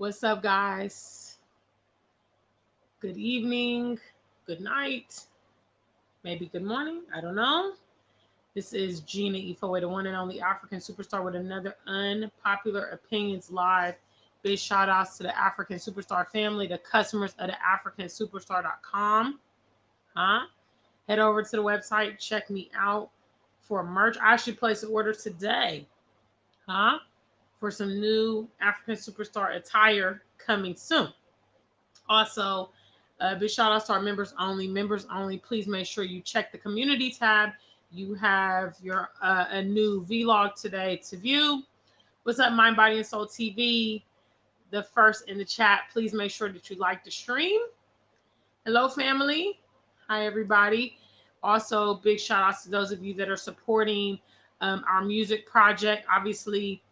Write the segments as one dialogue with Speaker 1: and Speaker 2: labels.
Speaker 1: What's up, guys? Good evening, good night, maybe good morning. I don't know. This is Gina Ifo, the one and only African superstar, with another Unpopular Opinions live. Big shout outs to the African Superstar family, the customers of the Afrikansuperstar.com. Huh? Head over to the website, check me out for merch. I actually placed an order today. Huh? For some new African Superstar attire coming soon. Also, big shout outs to our members only. Members only, please make sure you check the community tab. You have your a new vlog today to view. What's up, Mind, Body, and Soul TV? The first in the chat. Please make sure that you like the stream. Hello, family. Hi, everybody. Also, big shout outs to those of you that are supporting our music project. Obviously,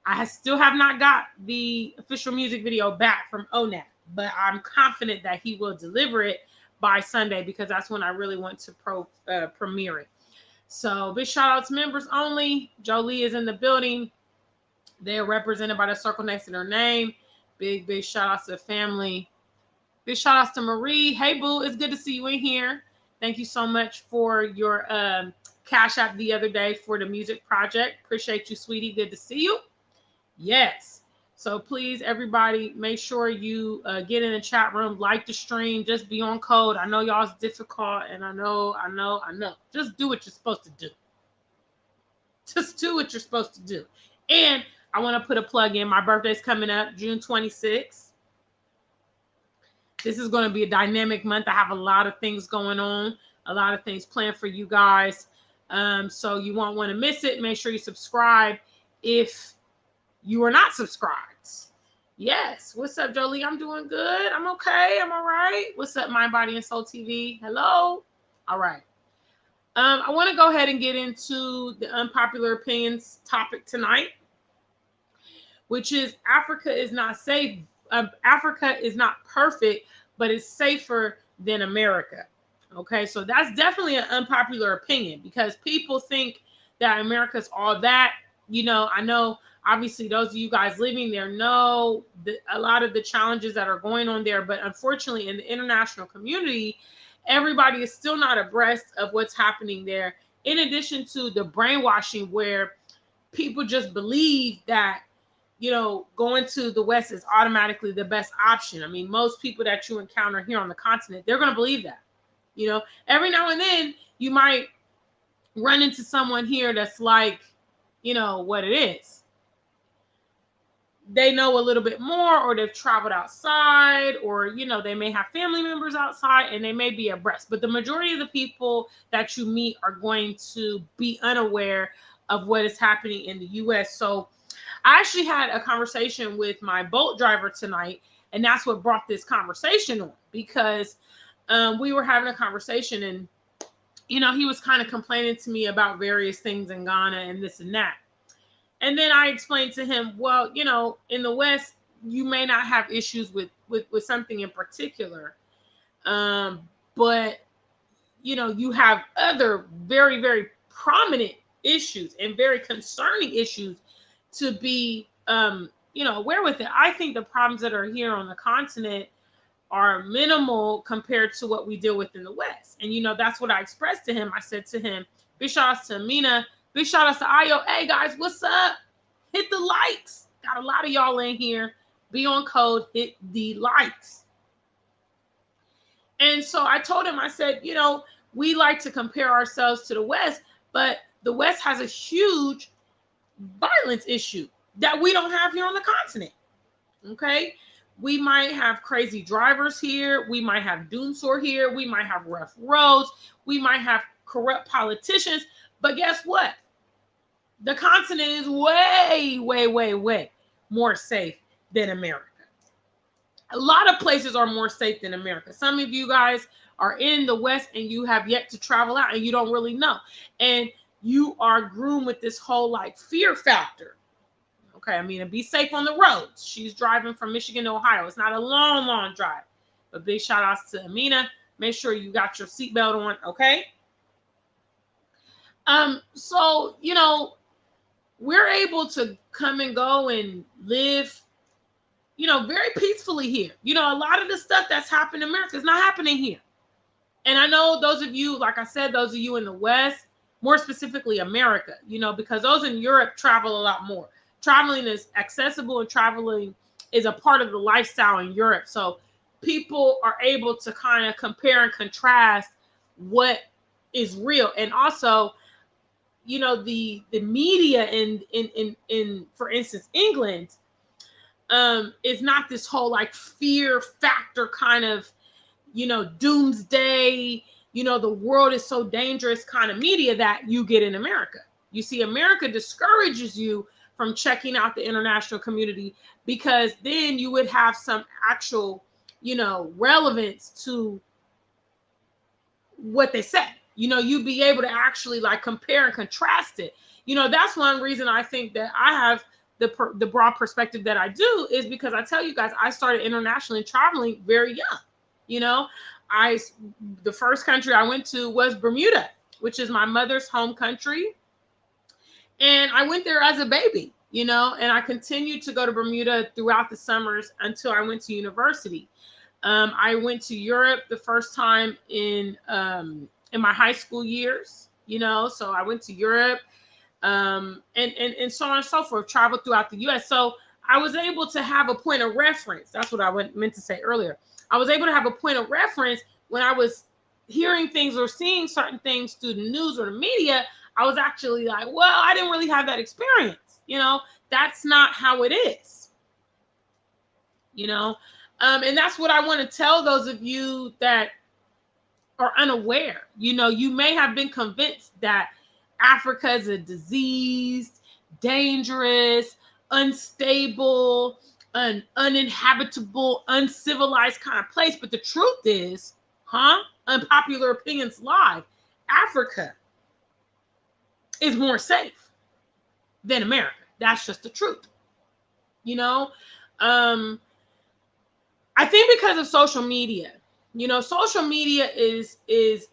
Speaker 1: I still have not got the official music video back from ONAP, but I'm confident that he will deliver it by Sunday, because that's when I really want to premiere it. So big shout out to members only. Jolie is in the building. They're represented by the circle next to their name. Big shout outs to the family. Big shout outs to Marie. Hey, boo, it's good to see you in here. Thank you so much for your cash app the other day for the music project. Appreciate you, sweetie. Good to see you. Yes. So please, everybody, make sure you get in the chat room, like the stream, just be on code. I know y'all's difficult, and I know. Just do what you're supposed to do. Just do what you're supposed to do. And I want to put a plug in. My birthday's coming up, June 26th. This is going to be a dynamic month. I have a lot of things going on, a lot of things planned for you guys. So you won't want to miss it. Make sure you subscribe if you are not subscribed. Yes. What's up, Jolie? I'm doing good. I'm okay. I'm all right. What's up, Mind, Body, and Soul TV? Hello. All right. I want to go ahead and get into the unpopular opinions topic tonight, which is Africa is not safe. Africa is not perfect, but it's safer than America. Okay, so that's definitely an unpopular opinion, because people think that America's all that. You know, I know obviously those of you guys living there know a lot of the challenges that are going on there, but unfortunately in the international community, everybody is still not abreast of what's happening there. In addition to the brainwashing where people just believe that, you know, going to the West is automatically the best option. I mean, most people that you encounter here on the continent, they're going to believe that. You know, every now and then you might run into someone here that's like, you know, what it is. They know a little bit more, or they've traveled outside, or, you know, they may have family members outside and they may be abreast. But the majority of the people that you meet are going to be unaware of what is happening in the U.S. So I actually had a conversation with my Bolt driver tonight, and that's what brought this conversation on, because we were having a conversation, and, you know, he was kind of complaining to me about various things in Ghana and this and that. And then I explained to him, well, you know, in the West, you may not have issues with something in particular. But, you know, you have other very, very prominent issues and very concerning issues to be, you know, aware with it. I think the problems that are here on the continent are minimal compared to what we deal with in the West. And, you know, that's what I expressed to him. I said to him, big shout outs to Amina. Big shout outs to Ayo. Hey, guys, what's up? Hit the likes. Got a lot of y'all in here. Be on code. Hit the likes. And so I told him, I said, you know, we like to compare ourselves to the West, but the West has a huge violence issue that we don't have here on the continent. Okay? We might have crazy drivers here. We might have doomsor here. We might have rough roads. We might have corrupt politicians. But guess what? The continent is way, way, way, way more safe than America. A lot of places are more safe than America. Some of you guys are in the West and you have yet to travel out and you don't really know. And you are groomed with this whole like fear factor. Okay, I mean, and be safe on the roads. She's driving from Michigan to Ohio. It's not a long, long drive. But big shout outs to Amina. Make sure you got your seatbelt on, okay? So, you know, we're able to come and go and live, very peacefully here. A lot of the stuff that's happening in America is not happening here. And I know those of you, like I said, those of you in the West, more specifically America, because those in Europe travel a lot more. Traveling is accessible, and traveling is a part of the lifestyle in Europe. So people are able to kind of compare and contrast what is real. And also, the media in for instance, England, is not this whole like fear factor kind of, doomsday, the world is so dangerous kind of media that you get in America. You see, America discourages you from checking out the international community, because then you would have some actual, relevance to what they say. You'd be able to actually like compare and contrast it. That's one reason I think that I have the broad perspective that I do, is because I tell you guys, I started internationally traveling very young. The first country I went to was Bermuda, which is my mother's home country. And I went there as a baby, and I continued to go to Bermuda throughout the summers until I went to university. I went to Europe the first time in my high school years, so I went to Europe, and so on and so forth, traveled throughout the US. So I was able to have a point of reference. That's what I meant to say earlier. I was able to have a point of reference when I was hearing things or seeing certain things through the news or the media. I was actually like, well, I didn't really have that experience. That's not how it is. And that's what I want to tell those of you that are unaware. You may have been convinced that Africa is a diseased, dangerous, unstable, an uninhabitable, uncivilized kind of place. But the truth is, Unpopular Opinions Live, Africa is more safe than America. That's just the truth. I think because of social media, social media is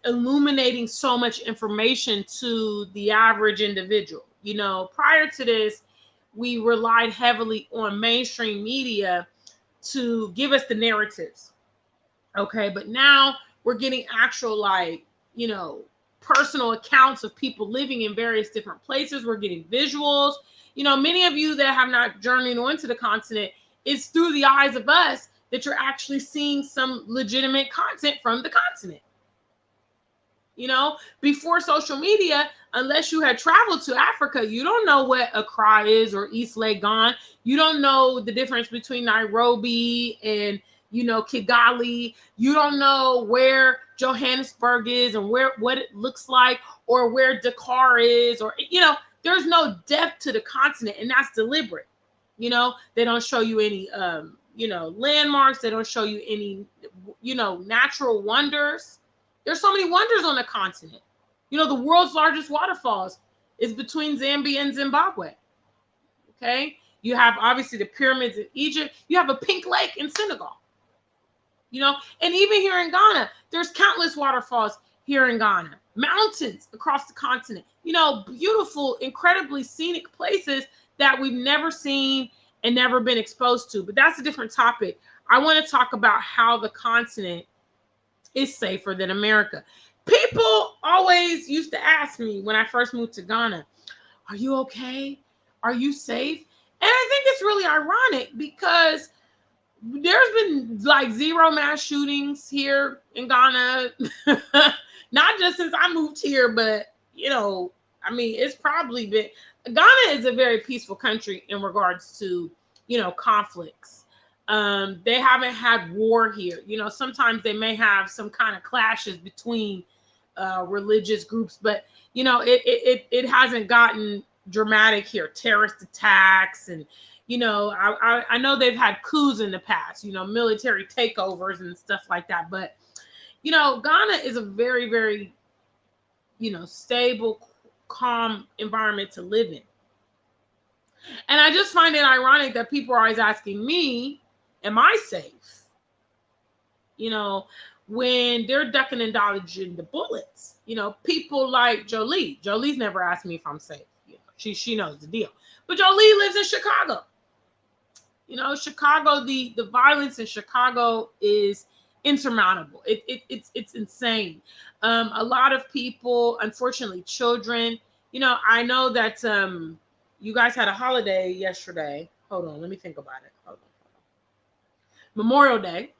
Speaker 1: illuminating so much information to the average individual. Prior to this, we relied heavily on mainstream media to give us the narratives. Okay, but now we're getting actual personal accounts of people living in various different places. We're getting visuals. Many of you that have not journeyed onto the continent, it's through the eyes of us that you're actually seeing some legitimate content from the continent. Before social media, unless you had traveled to Africa, you don't know what Accra is or East Legon. You don't know the difference between Nairobi and, Kigali. You don't know where Johannesburg is and what it looks like, or where Dakar is, or, there's no depth to the continent, and that's deliberate. They don't show you any, landmarks. They don't show you any, natural wonders. There's so many wonders on the continent. The world's largest waterfalls is between Zambia and Zimbabwe. Okay. You have obviously the pyramids in Egypt. You have a pink lake in Senegal. And even here in Ghana, there's countless waterfalls here in Ghana, mountains across the continent, beautiful, incredibly scenic places that we've never seen and never been exposed to. But that's a different topic. I want to talk about how the continent is safer than America. People always used to ask me when I first moved to Ghana, are you okay? Are you safe? And I think it's really ironic because there's been like 0 mass shootings here in Ghana, not just since I moved here, but, it's probably been, Ghana is a very peaceful country in regards to, conflicts. They haven't had war here. Sometimes they may have some kind of clashes between religious groups, but, it hasn't gotten dramatic here. Terrorist attacks and, I know they've had coups in the past, military takeovers and stuff like that. But, Ghana is a very, very, stable, calm environment to live in. And I just find it ironic that people are always asking me, am I safe? When they're ducking and dodging the bullets, people like Jolie. Jolie's never asked me if I'm safe. She knows the deal. But Jolie lives in Chicago. You know, Chicago, the violence in Chicago is insurmountable. It's insane. A lot of people, unfortunately, children. You know, I know that you guys had a holiday yesterday. Hold on, let me think about it. Hold on. Memorial Day.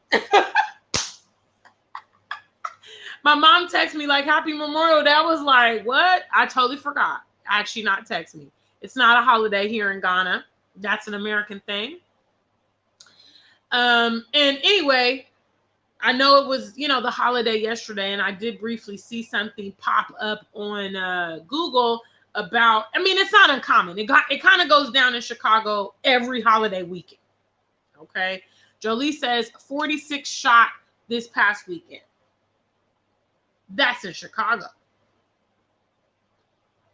Speaker 1: My mom texted me like Happy Memorial Day. I was like, what? I totally forgot. Actually, not text me. It's not a holiday here in Ghana. That's an American thing. And anyway, I know it was, you know, the holiday yesterday, and I did briefly see something pop up on Google about, I mean, it's not uncommon. It kind of goes down in Chicago every holiday weekend. Okay. Jolie says 46 shot this past weekend. That's in Chicago.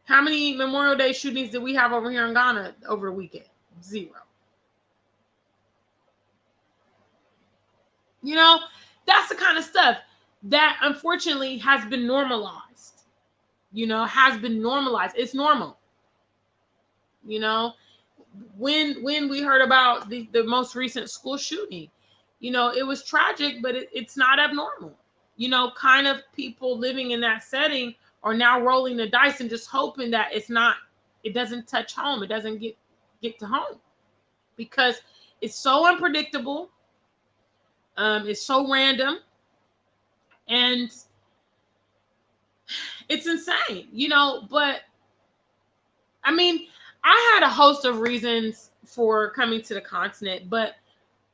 Speaker 1: How many Memorial Day shootings did we have over here in Ghana over the weekend? 0. You know, that's the kind of stuff that unfortunately has been normalized. You know, has been normalized. It's normal. You know, when we heard about the most recent school shooting, you know, it was tragic, but it's not abnormal. You know, kind of people living in that setting are now rolling the dice and just hoping that it doesn't touch home. It doesn't get to home because it's so unpredictable. It's so random, and it's insane, you know, but I mean, I had a host of reasons for coming to the continent, but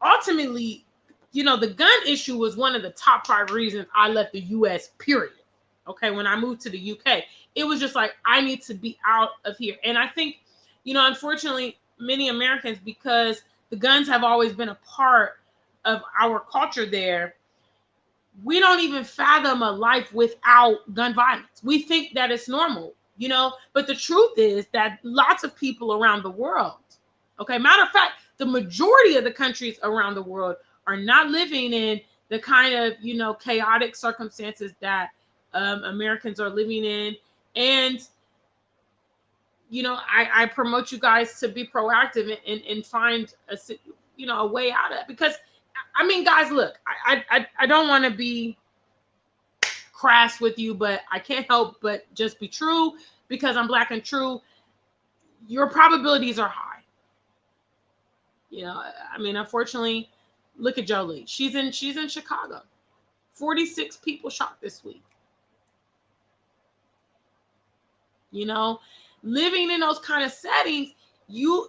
Speaker 1: ultimately, you know, the gun issue was one of the top 5 reasons I left the US, period. Okay, when I moved to the UK, it was just like, I need to be out of here. And I think, you know, unfortunately, many Americans, because the guns have always been a part of our culture there, we don't even fathom a life without gun violence. We think that it's normal, you know, but the truth is that lots of people around the world, okay, matter of fact, the majority of the countries around the world are not living in the kind of, you know, chaotic circumstances that Americans are living in. And, you know, I promote you guys to be proactive and find a way out of it. Because, I mean, guys, look, I don't want to be crass with you, but I can't help but just be true because I'm Black and true. Your probabilities are high. You know, I mean, unfortunately, look at Jolie. She's in Chicago. 46 people shot this week. You know, living in those kind of settings, you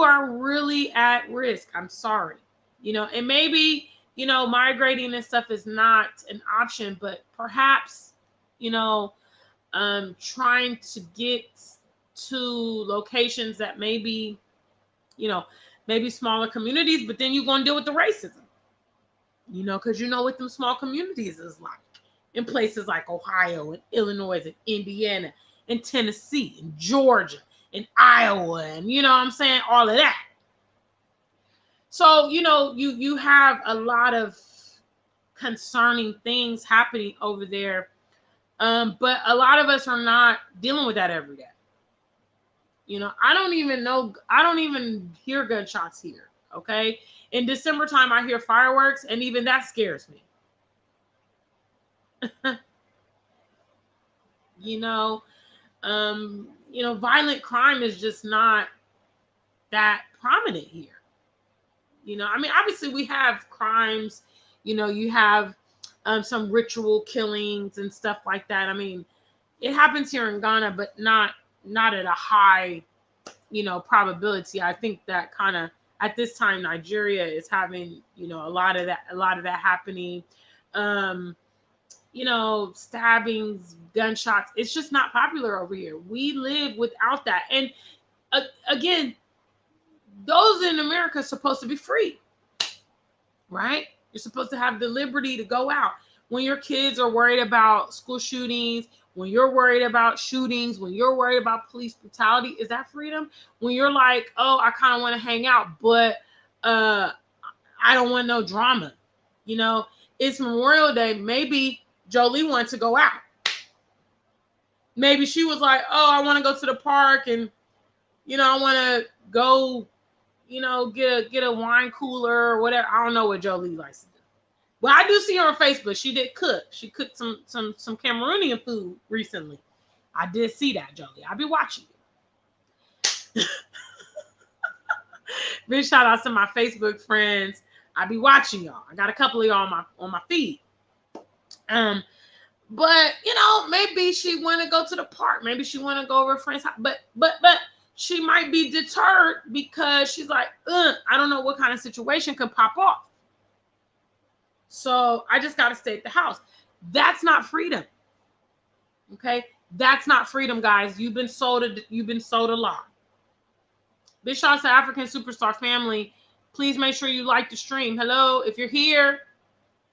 Speaker 1: are really at risk. I'm sorry. You know, and maybe, you know, migrating and stuff is not an option, but perhaps, you know, trying to get to locations that maybe, you know, maybe smaller communities, but then you're going to deal with the racism, you know, because you know what them small communities is like in places like Ohio and Illinois and Indiana and Tennessee and Georgia and Iowa and, you know what I'm saying, all of that. So, you know, you have a lot of concerning things happening over there. But a lot of us are not dealing with that every day. You know, I don't even hear gunshots here. Okay. In December time, I hear fireworks, and even that scares me. You know, violent crime is just not that prominent here. You know, I mean, obviously we have crimes, you know, you have some ritual killings and stuff like that. I mean, it happens here in Ghana, but not at a high, you know, probability. I think that kind of at this time, Nigeria is having, you know, a lot of that happening. You know, stabbings, gunshots. It's just not popular over here. We live without that. And again, those in America are supposed to be free, right? You're supposed to have the liberty to go out. When your kids are worried about school shootings, when you're worried about shootings, when you're worried about police brutality, is that freedom? When you're like, oh, I kind of want to hang out, but I don't want no drama. You know, it's Memorial Day. Maybe Jolie wants to go out. Maybe she was like, oh, I want to go to the park and, you know, I want to go, get a wine cooler or whatever. I don't know what Jolie likes to do. Well, I do see her on Facebook. She did cook. She cooked some Cameroonian food recently. I did see that, Jolie. I'll be watching you. Big shout out to my Facebook friends. I be watching y'all. I got a couple of y'all on my feed. But maybe she want to go to the park. Maybe she want to go over a friend's house. But she might be deterred because she's like, I don't know what kind of situation could pop off. So I just got to stay at the house. That's not freedom. Okay, that's not freedom, guys. You've been sold a lie. Big shout out to African Superstar family. Please make sure you like the stream. Hello, if you're here,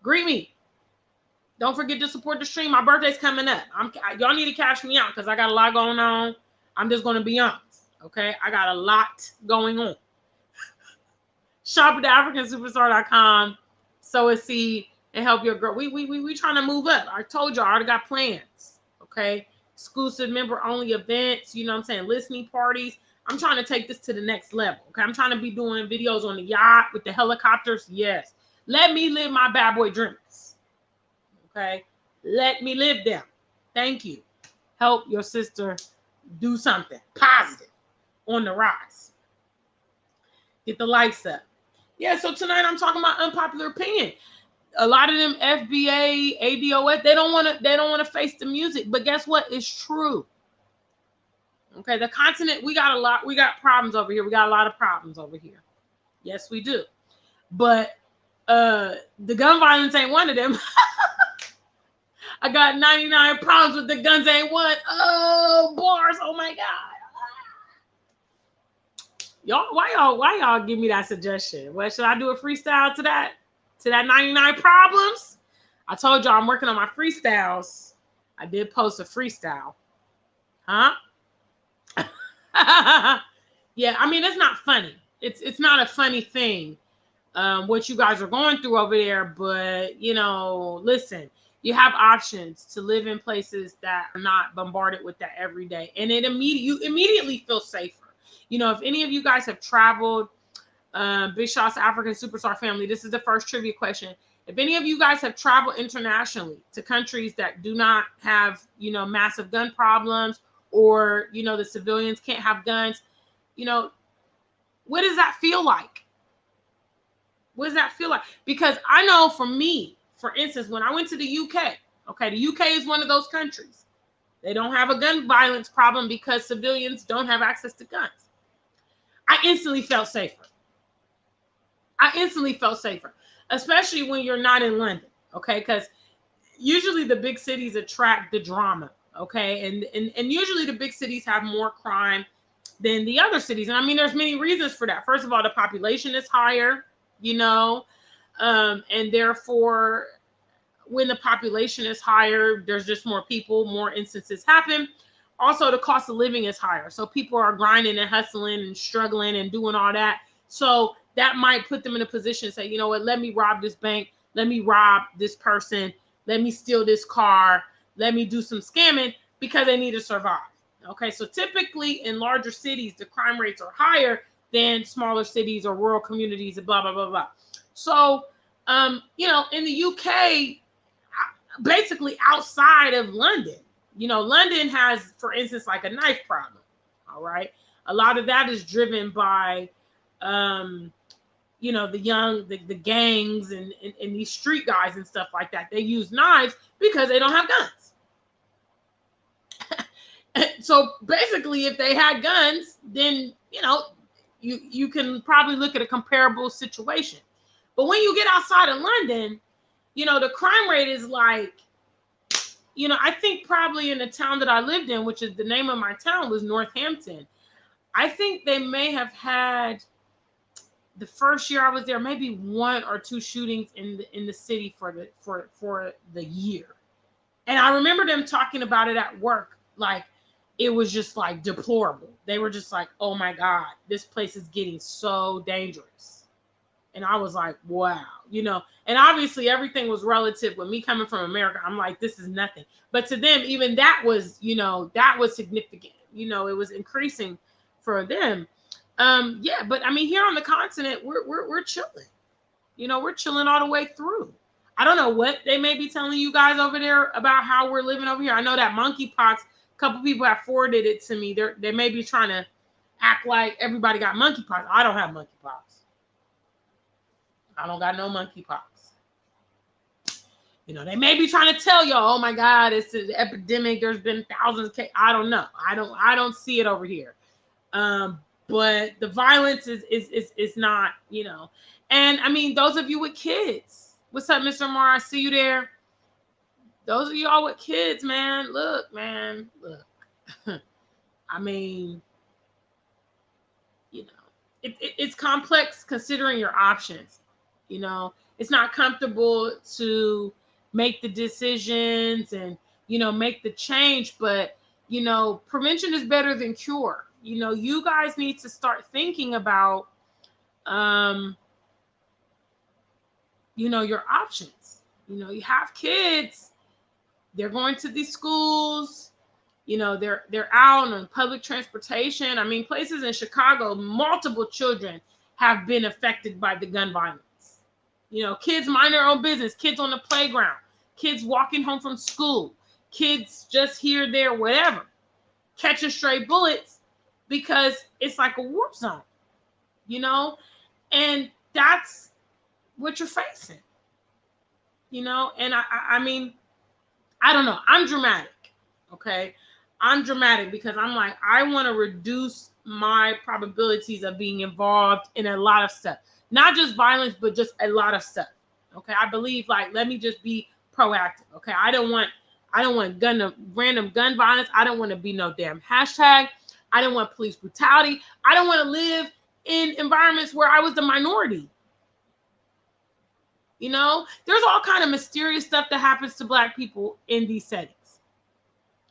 Speaker 1: greet me. Don't forget to support the stream. My birthday's coming up. Y'all need to cash me out because I got a lot going on. I'm just going to be honest. Okay, I got a lot going on. Shop at Afrikansuperstar.com. Sow a seed and help your girl. We trying to move up. I told y'all I already got plans. Okay, exclusive member only events. You know what I'm saying? Listening parties. I'm trying to take this to the next level. Okay, I'm trying to be doing videos on the yacht with the helicopters. Yes, let me live my bad boy dreams. Okay, let me live them. Thank you. Help your sister do something positive on the rise. Get the likes up. Yeah, so tonight I'm talking about unpopular opinion. A lot of them FBA, ADOS, they don't want to face the music, but guess what? It's true. Okay, the continent, we got problems over here. We got a lot of problems over here. Yes, we do. But the gun violence ain't one of them. I got 99 problems with the guns ain't one. Oh, bars. Oh my God. Why y'all give me that suggestion? Well, should I do a freestyle to that 99 problems? I told y'all I'm working on my freestyles. I did post a freestyle. Huh? Yeah, I mean, it's not funny. It's not a funny thing what you guys are going through over there, but listen, you have options to live in places that are not bombarded with that every day, and you immediately feel safer. If any of you guys have traveled, big shots to African Superstar family, this is the first trivia question. If any of you guys have traveled internationally to countries that do not have, massive gun problems, or, the civilians can't have guns, what does that feel like? What does that feel like? Because I know for me, for instance, when I went to the UK, okay, the UK is one of those countries. They don't have a gun violence problem because civilians don't have access to guns. I instantly felt safer. Especially when you're not in London, okay? Because usually the big cities attract the drama, okay? And usually the big cities have more crime than the other cities. And I mean, there's many reasons for that. First of all, the population is higher, and therefore, when the population is higher, there's just more people, more instances happen. Also, the cost of living is higher. So people are grinding and hustling and struggling and doing all that. So that might put them in a position to say, you know what, let me rob this bank. Let me rob this person. Let me steal this car. Let me do some scamming because they need to survive. Okay, so typically in larger cities, the crime rates are higher than smaller cities or rural communities and blah, blah, blah, blah. So, in the UK, basically outside of London, London has, for instance, like a knife problem. All right. A lot of that is driven by, the gangs and these street guys and stuff like that. They use knives because they don't have guns. So basically, if they had guns, then, you can probably look at a comparable situation. But when you get outside of London, the crime rate is like, I think probably in the town that I lived in, which is the name of my town was Northampton. I think they may have had, the first year I was there, maybe 1 or 2 shootings in the city for the year. And I remember them talking about it at work, like it was just like deplorable. They were just like, oh my God, this place is getting so dangerous. And I was like, wow, and obviously everything was relative. With me coming from America, I'm like, this is nothing. But to them, even that was, that was significant. It was increasing for them. Yeah, but I mean, here on the continent, we're chilling. You know, we're chilling all the way through. I don't know what they may be telling you guys over there about how we're living over here. I know that monkeypox, a couple people have forwarded it to me. They may be trying to act like everybody got monkeypox. I don't have monkeypox. I don't got no monkeypox. You know, they may be trying to tell y'all, oh my God, it's an epidemic. There's been thousands of cases. I don't know. I don't see it over here. But the violence is not, you know. And I mean, those of you with kids, what's up, Mr. Moore? I see you there. Those of y'all with kids, man, look, man, look. I mean, you know, it's complex considering your options. You know, it's not comfortable to make the decisions and, you know, make the change, but, you know, prevention is better than cure. You know, you guys need to start thinking about, you know, your options. You know, you have kids, they're going to these schools, you know, they're out on public transportation. I mean, places in Chicago, multiple children have been affected by the gun violence. You know, kids mind their own business, kids on the playground, kids walking home from school, kids just here, there, whatever, catching stray bullets because it's like a war zone, you know, and that's what you're facing, you know. And I mean, I don't know. I'm dramatic, okay? I'm dramatic because I'm like, I want to reduce my probabilities of being involved in a lot of stuff. Not just violence, but just a lot of stuff. Okay. I believe, like, let me just be proactive. Okay. I don't want random gun violence. I don't want to be no damn hashtag. I don't want police brutality. I don't want to live in environments where I was the minority. You know, there's all kind of mysterious stuff that happens to Black people in these settings.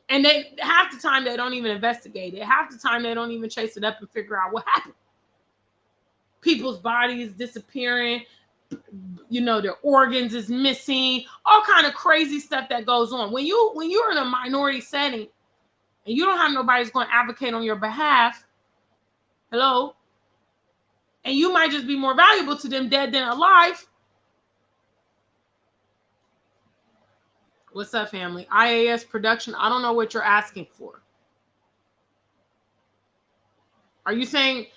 Speaker 1: And they half the time they don't even investigate it. Half the time they don't even chase it up and figure out what happened. People's bodies disappearing, you know, their organs is missing, all kind of crazy stuff that goes on. When you're in a minority setting and you don't have nobody who's going to advocate on your behalf, hello, and you might just be more valuable to them dead than alive. What's up, family? IAS production. I don't know what you're asking for. Are you saying,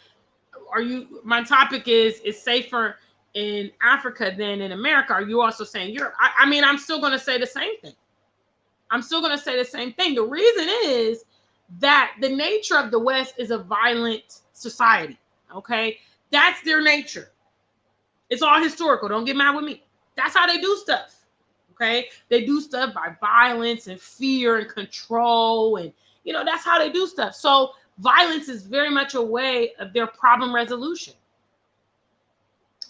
Speaker 1: my topic is safer in Africa than in America? Are you also saying Europe? I mean, I'm still going to say the same thing. The reason is that the nature of the West is a violent society. Okay. That's their nature. It's all historical. Don't get mad with me. That's how they do stuff. Okay. They do stuff by violence and fear and control. And, you know, that's how they do stuff. So violence is very much a way of their problem resolution.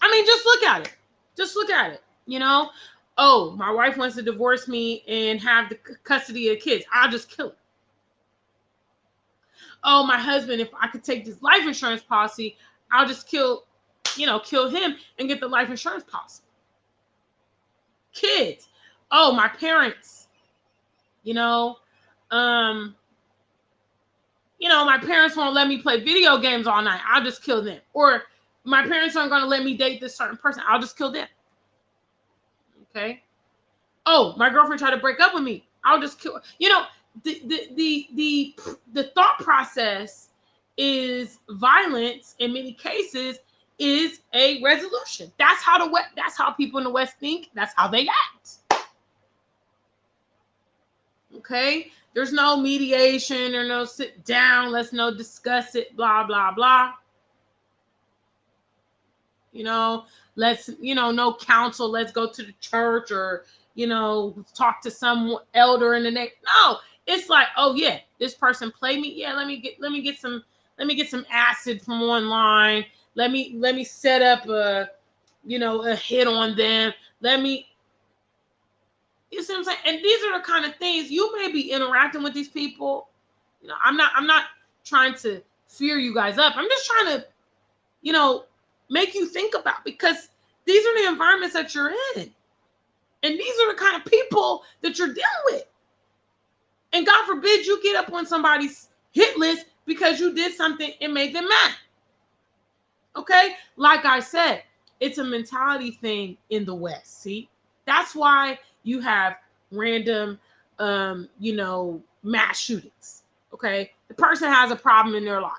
Speaker 1: I mean, just look at it. You know, oh, my wife wants to divorce me and have the custody of the kids. I'll just kill her. Oh, my husband, if I could take this life insurance policy, I'll just kill him and get the life insurance policy. Kids. Oh, my parents, my parents won't let me play video games all night. I'll just kill them. Or my parents aren't going to let me date this certain person. I'll just kill them. Okay. Oh, my girlfriend tried to break up with me. I'll just kill her. You know, the thought process is violence in many cases is a resolution. That's how people in the West think. That's how they act. Okay. There's no mediation or no sit down. Let's no discuss it. Blah, blah, blah. Let's, no counsel. Let's go to the church or, talk to some elder in the next. No, it's like, oh yeah, this person played me. Yeah. Let me get some acid from online. Let me set up a hit on them. You see what I'm saying? And these are the kind of things you may be interacting with these people. I'm not trying to fear you guys up. I'm just trying to, make you think about, because these are the environments that you're in. And these are the kind of people that you're dealing with. And God forbid you get up on somebody's hit list because you did something and made them mad. Okay? Like I said, it's a mentality thing in the West. See? That's why you have random mass shootings. Okay? The person has a problem in their life.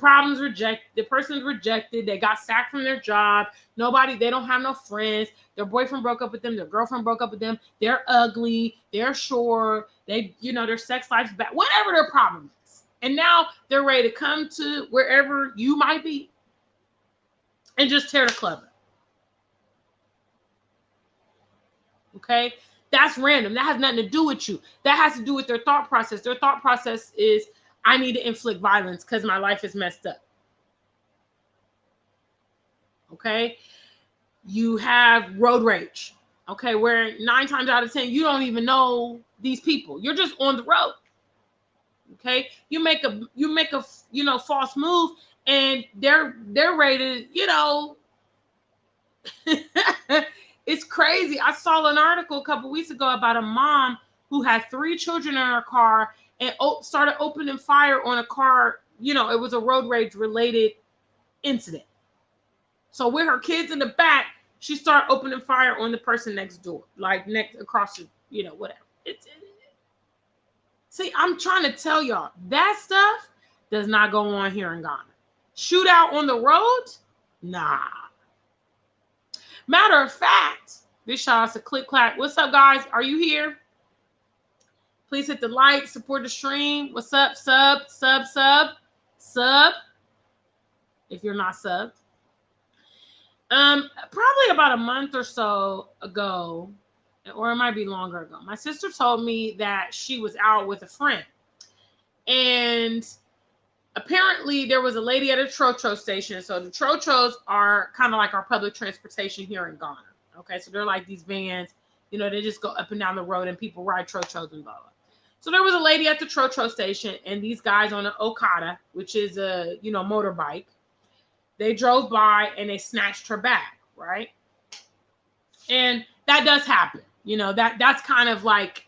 Speaker 1: The person's rejected, they got sacked from their job, they don't have no friends, their boyfriend broke up with them, their girlfriend broke up with them, they're ugly, they're short, their sex life's bad, whatever their problem is, and now they're ready to come to wherever you might be and just tear the club up. Okay, that's random. That has nothing to do with you. That has to do with their thought process. Their thought process is, I need to inflict violence because my life is messed up. Okay, you have road rage. Okay, where 9 times out of 10 you don't even know these people. You're just on the road. Okay, you make a false move, and they're ready to it's crazy. I saw an article a couple weeks ago about a mom who had 3 children in her car and started opening fire on a car. It was a road rage related incident. So with her kids in the back, she started opening fire on the person next door, like next across the, whatever. See, I'm trying to tell y'all, that stuff does not go on here in Ghana. Shootout on the road? Nah. Matter of fact, this shout out to Click Clack. What's up, guys? Are you here? Please hit the like, support the stream. What's up? Sub. If you're not subbed. Probably about a month or so ago, or it might be longer ago, my sister told me that she was out with a friend. And apparently there was a lady at a Trotro station. So the Trotros are kind of like our public transportation here in Ghana. Okay, so they're like these vans, they just go up and down the road and people ride Trotros and blah, blah. So there was a lady at the Trotro station and these guys on an Okada, which is a, motorbike. They drove by and they snatched her bag, right? And that does happen. That's kind of like,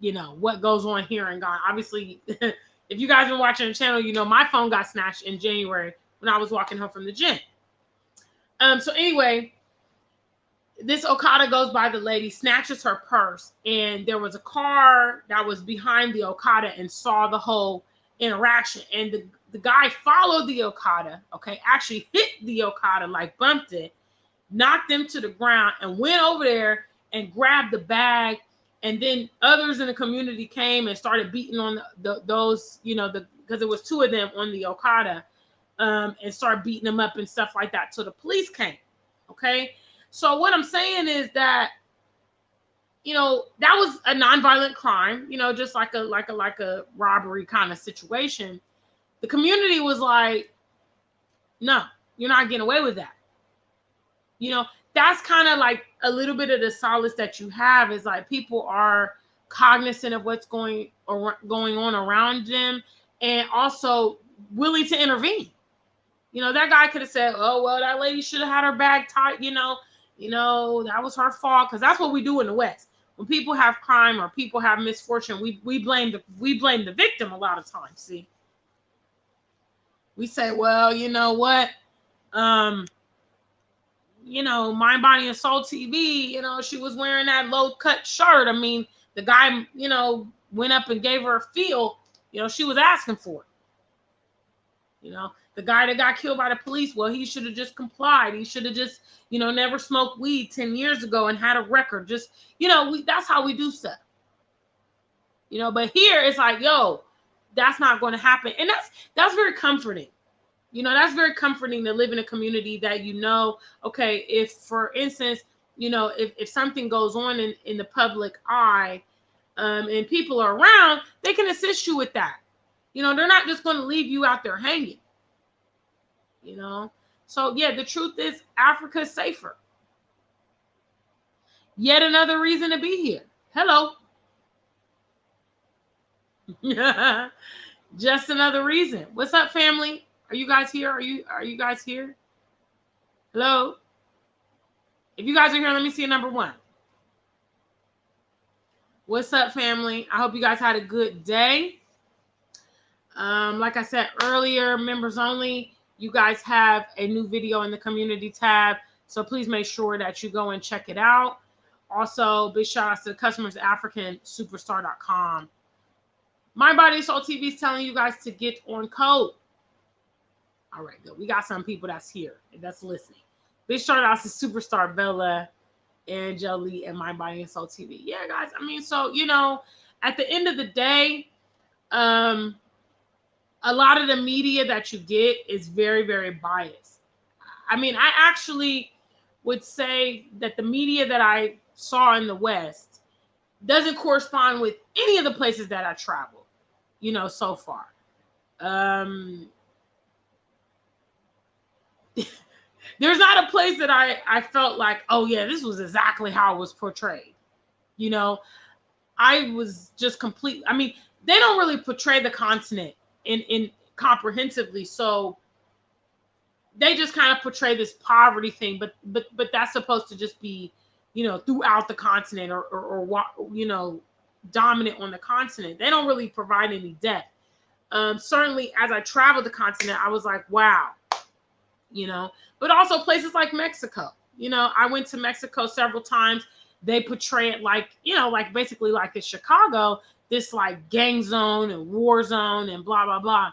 Speaker 1: what goes on here in Ghana. Obviously, if you guys been watching the channel, my phone got snatched in January when I was walking home from the gym. So anyway, this Okada goes by the lady, snatches her purse, and there was a car that was behind the Okada and saw the whole interaction. And the guy followed the Okada, okay, actually hit the Okada, like bumped it, knocked them to the ground, and went over there and grabbed the bag. And then others in the community came and started beating on those, because there was 2 of them on the Okada, and started beating them up and stuff like that. So the police came, okay? So what I'm saying is that, that was a nonviolent crime, just like a robbery kind of situation. The community was like, no, you're not getting away with that. That's kind of like a little bit of the solace that you have, is like people are cognizant of what's going on around them and also willing to intervene. That guy could have said, oh, well, that lady should have had her bag tied, that was her fault, because that's what we do in the West. When people have crime or people have misfortune, we blame the victim a lot of times. See, we say, well, you know what, Mind, Body, and Soul TV, she was wearing that low cut shirt. I mean, the guy, went up and gave her a feel, she was asking for it. The guy that got killed by the police, well, he should have just complied. He should have just, never smoked weed 10 years ago and had a record. Just, that's how we do stuff. But here it's like, yo, that's not going to happen. And that's very comforting. That's very comforting to live in a community that, okay, if, for instance, if something goes on in the public eye, and people are around, they can assist you with that. They're not just going to leave you out there hanging. So yeah, the truth is Africa's safer. Yet another reason to be here. Hello. Just another reason. What's up, family? Are you guys here? Are you guys here? Hello? If you guys are here, let me see number 1. What's up, family? I hope you guys had a good day. Like I said earlier, members only. You guys have a new video in the community tab, so please make sure that you go and check it out. Also, big shout outs to the customers at Afrikansuperstar.com. My Body and Soul TV is telling you guys to get on code. All right, good. We got some people that's here and that's listening. Big shout outs to Superstar Bella and Jolie and My Body and Soul TV. Yeah, guys. I mean, so, you know, at the end of the day, a lot of the media that you get is very, very biased. I mean, I actually would say that the media that I saw in the West doesn't correspond with any of the places that I traveled, you know, so far. There's not a place that I felt like, oh yeah, this was exactly how it was portrayed. You know, I was just complete. I mean, they don't really portray the continent in comprehensively, so they just kind of portray this poverty thing, but that's supposed to just be, you know, throughout the continent or you know, dominant on the continent. They don't really provide any depth. Certainly as I traveled the continent, I was like, wow, you know, but also places like Mexico. You know, I went to Mexico several times. They portray it like, you know, like basically like in Chicago, this like gang zone and war zone and blah, blah, blah.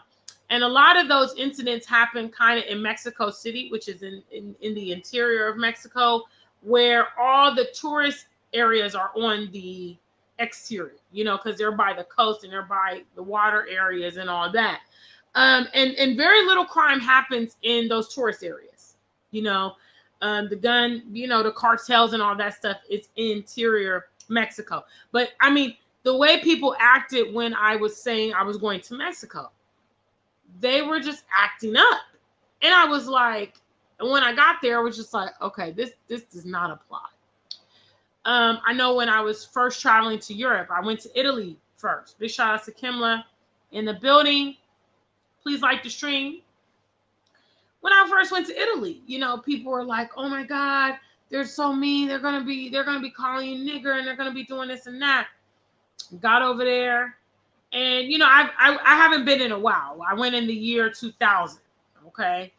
Speaker 1: And a lot of those incidents happen kind of in Mexico City, which is in the interior of Mexico, where all the tourist areas are on the exterior, you know, because they're by the coast and they're by the water areas and all that. And very little crime happens in those tourist areas, you know. The gun, you know, the cartels and all that stuff is interior Mexico. But I mean, the way people acted when I was saying I was going to Mexico, they were just acting up. And I was like, when I got there, I was just like, okay, this does not apply. I know when I was first traveling to Europe, I went to Italy first. Big shout out to Kimla in the building. Please like the stream. When I first went to Italy, you know, people were like, oh my God, they're so mean. They're gonna be calling you nigger and they're gonna be doing this and that. Got over there. And you know, I haven't been in a while. I went in the year 2000. Okay.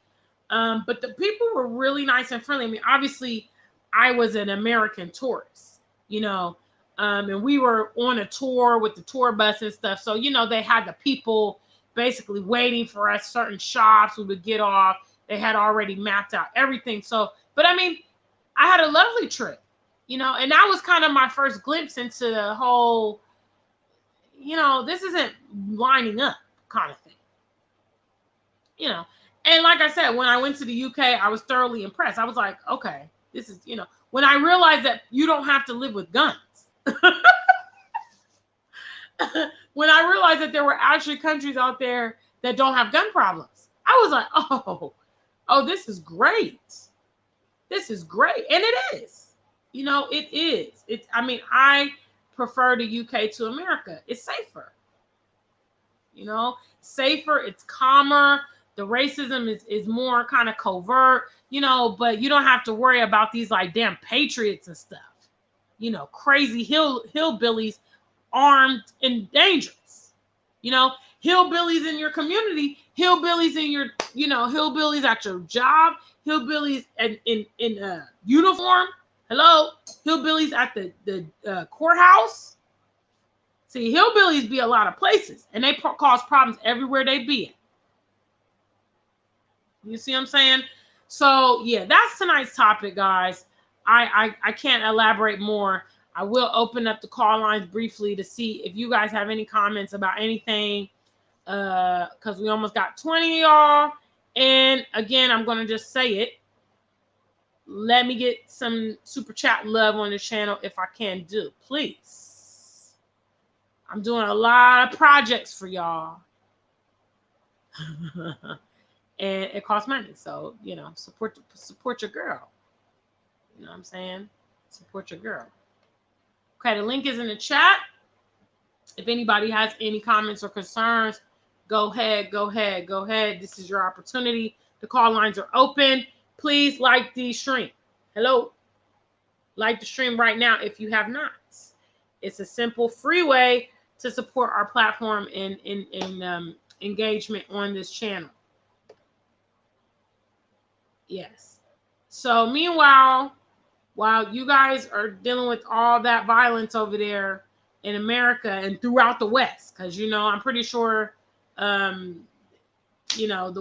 Speaker 1: But the people were really nice and friendly. I mean, obviously, I was an American tourist, you know, and we were on a tour with the tour bus and stuff. So, you know, they had the people basically waiting for us, certain shops we would get off. They had already mapped out everything. So, but I mean, I had a lovely trip, you know, and that was kind of my first glimpse into the whole, you know, this isn't lining up kind of thing, you know. And like I said, when I went to the UK, I was thoroughly impressed. I was like, okay, this is, you know, when I realized that you don't have to live with guns. When I realized that there were actually countries out there that don't have gun problems, I was like, oh, this is great. This is great. And it is. You know, it is. It's, I mean, I prefer the UK to America. It's safer. You know, safer, it's calmer. The racism is more kind of covert, you know, but you don't have to worry about these like damn patriots and stuff. You know, crazy hillbillies armed and dangerous. You know, hillbillies in your community, hillbillies in your, you know, hillbillies at your job, hillbillies in uniform. Hello, hillbillies at the courthouse. See, hillbillies be a lot of places, and they cause problems everywhere they be in. You see what I'm saying? So yeah, that's tonight's topic, guys. I can't elaborate more. I will open up the call lines briefly to see if you guys have any comments about anything, because we almost got 20 of y'all. And again, I'm going to just say it. Let me get some super chat love on the channel if I can do, please. I'm doing a lot of projects for y'all. And it costs money. So, you know, support your girl. You know what I'm saying? Support your girl. Okay, the link is in the chat. If anybody has any comments or concerns, go ahead. This is your opportunity. The call lines are open. Please like the stream. Hello. Like the stream right now if you have not. It's a simple, free way to support our platform and engagement on this channel. Yes. So meanwhile, while you guys are dealing with all that violence over there in America and throughout the West, because I'm pretty sure the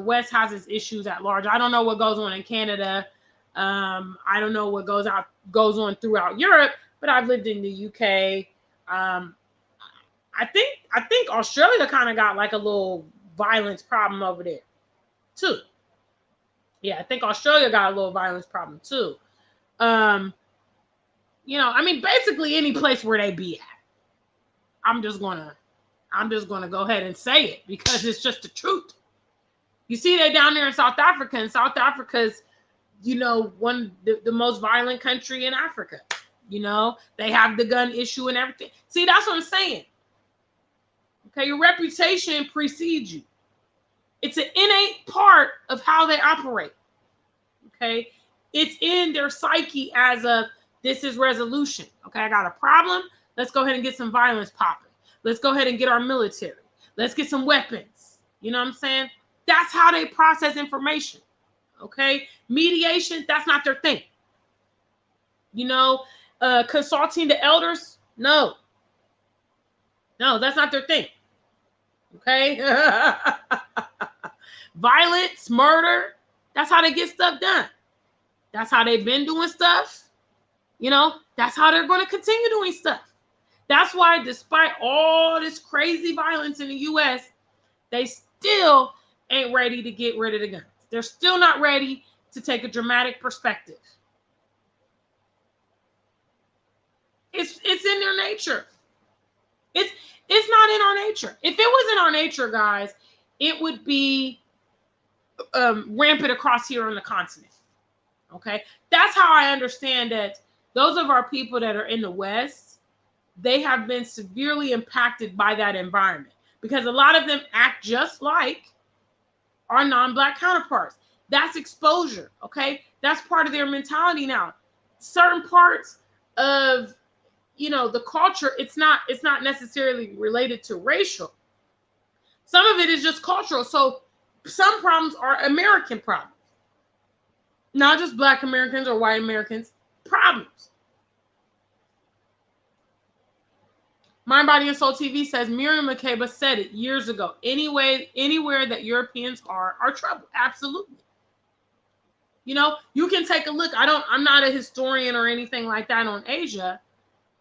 Speaker 1: West has its issues at large. I don't know what goes on in Canada. I don't know what goes on throughout Europe, but I've lived in the UK. I think Australia kind of got like a little violence problem over there too. Yeah, I think Australia got a little violence problem too. Basically any place where they be at. I'm just gonna go ahead and say it because it's just the truth. You see, they down there in South Africa, and South Africa's, one the most violent country in Africa. They have the gun issue and everything. See, that's what I'm saying. Okay, your reputation precedes you. It's an innate part of how they operate. Okay, it's in their psyche as this is resolution. Okay, I got a problem. Let's go ahead and get some violence popping. Let's go ahead and get our military. Let's get some weapons. You know what I'm saying? That's how they process information. Okay, mediation, that's not their thing. Consulting the elders, no, that's not their thing. Okay. Violence, murder, that's how they get stuff done. That's how they've been doing stuff. That's how they're going to continue doing stuff. That's why despite all this crazy violence in the US, they still ain't ready to get rid of the guns. They're still not ready to take a dramatic perspective. It's in their nature. It's not in our nature. If it was in our nature, guys, it would be rampant across here on the continent. Okay, that's how I understand that those of our people that are in the West, they have been severely impacted by that environment because a lot of them act just like our non-Black counterparts. That's exposure. Okay, that's part of their mentality now. Certain parts of the culture, it's not necessarily related to racial. Some of it is just cultural. So some problems are American problems, not just Black Americans or white Americans problems. Mind, Body, and Soul TV says Miriam Makeba said it years ago. Anywhere that Europeans are trouble. Absolutely. You can take a look. I'm not a historian or anything like that on Asia,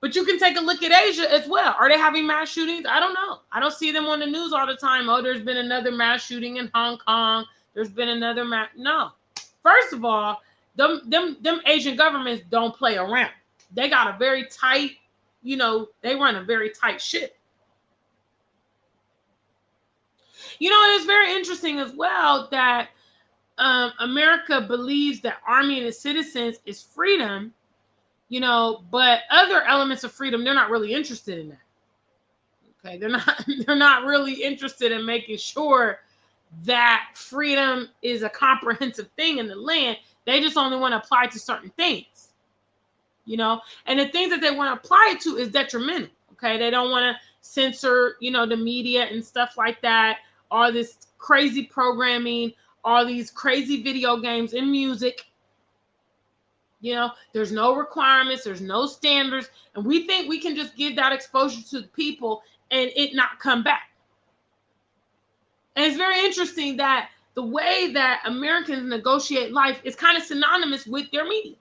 Speaker 1: but you can take a look at Asia as well. Are they having mass shootings? I don't know. I don't see them on the news all the time. Oh, there's been another mass shooting in Hong Kong. There's been another mass. No. First of all, them Asian governments don't play around. They got a very tight, they run a very tight ship. And it's very interesting as well that America believes that army and its citizens is freedom, but other elements of freedom, they're not really interested in that. Okay, they're not really interested in making sure that freedom is a comprehensive thing in the land. They just only want to apply to certain things. And the things that they want to apply it to is detrimental. Okay, they don't want to censor, the media and stuff like that. All this crazy programming, all these crazy video games and music. There's no requirements, there's no standards, and we think we can just give that exposure to the people and it not come back. And it's very interesting that the way that Americans negotiate life is kind of synonymous with their media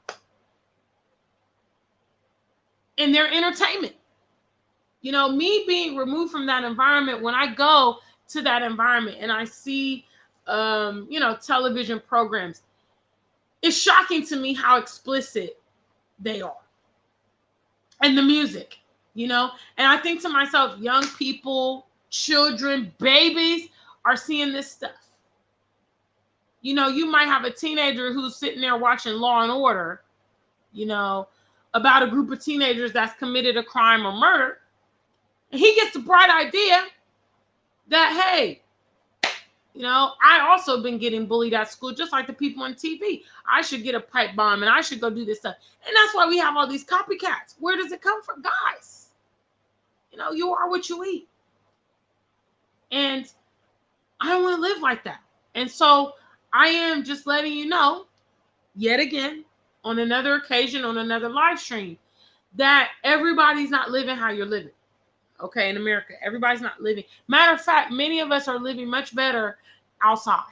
Speaker 1: and their entertainment. Me being removed from that environment, when I go to that environment and I see, television programs, it's shocking to me how explicit they are. And the music, and I think to myself, young people, children, babies are seeing this stuff. You might have a teenager who's sitting there watching Law and Order, about a group of teenagers that's committed a crime or murder. And he gets the bright idea that, hey, I also been getting bullied at school, just like the people on TV. I should get a pipe bomb and I should go do this stuff. And that's why we have all these copycats. Where does it come from? Guys, you are what you eat. And I don't want to live like that. And so I am just letting you know yet again, on another occasion, on another live stream, that everybody's not living how you're living. Okay, in America, everybody's not living. Matter of fact, many of us are living much better outside.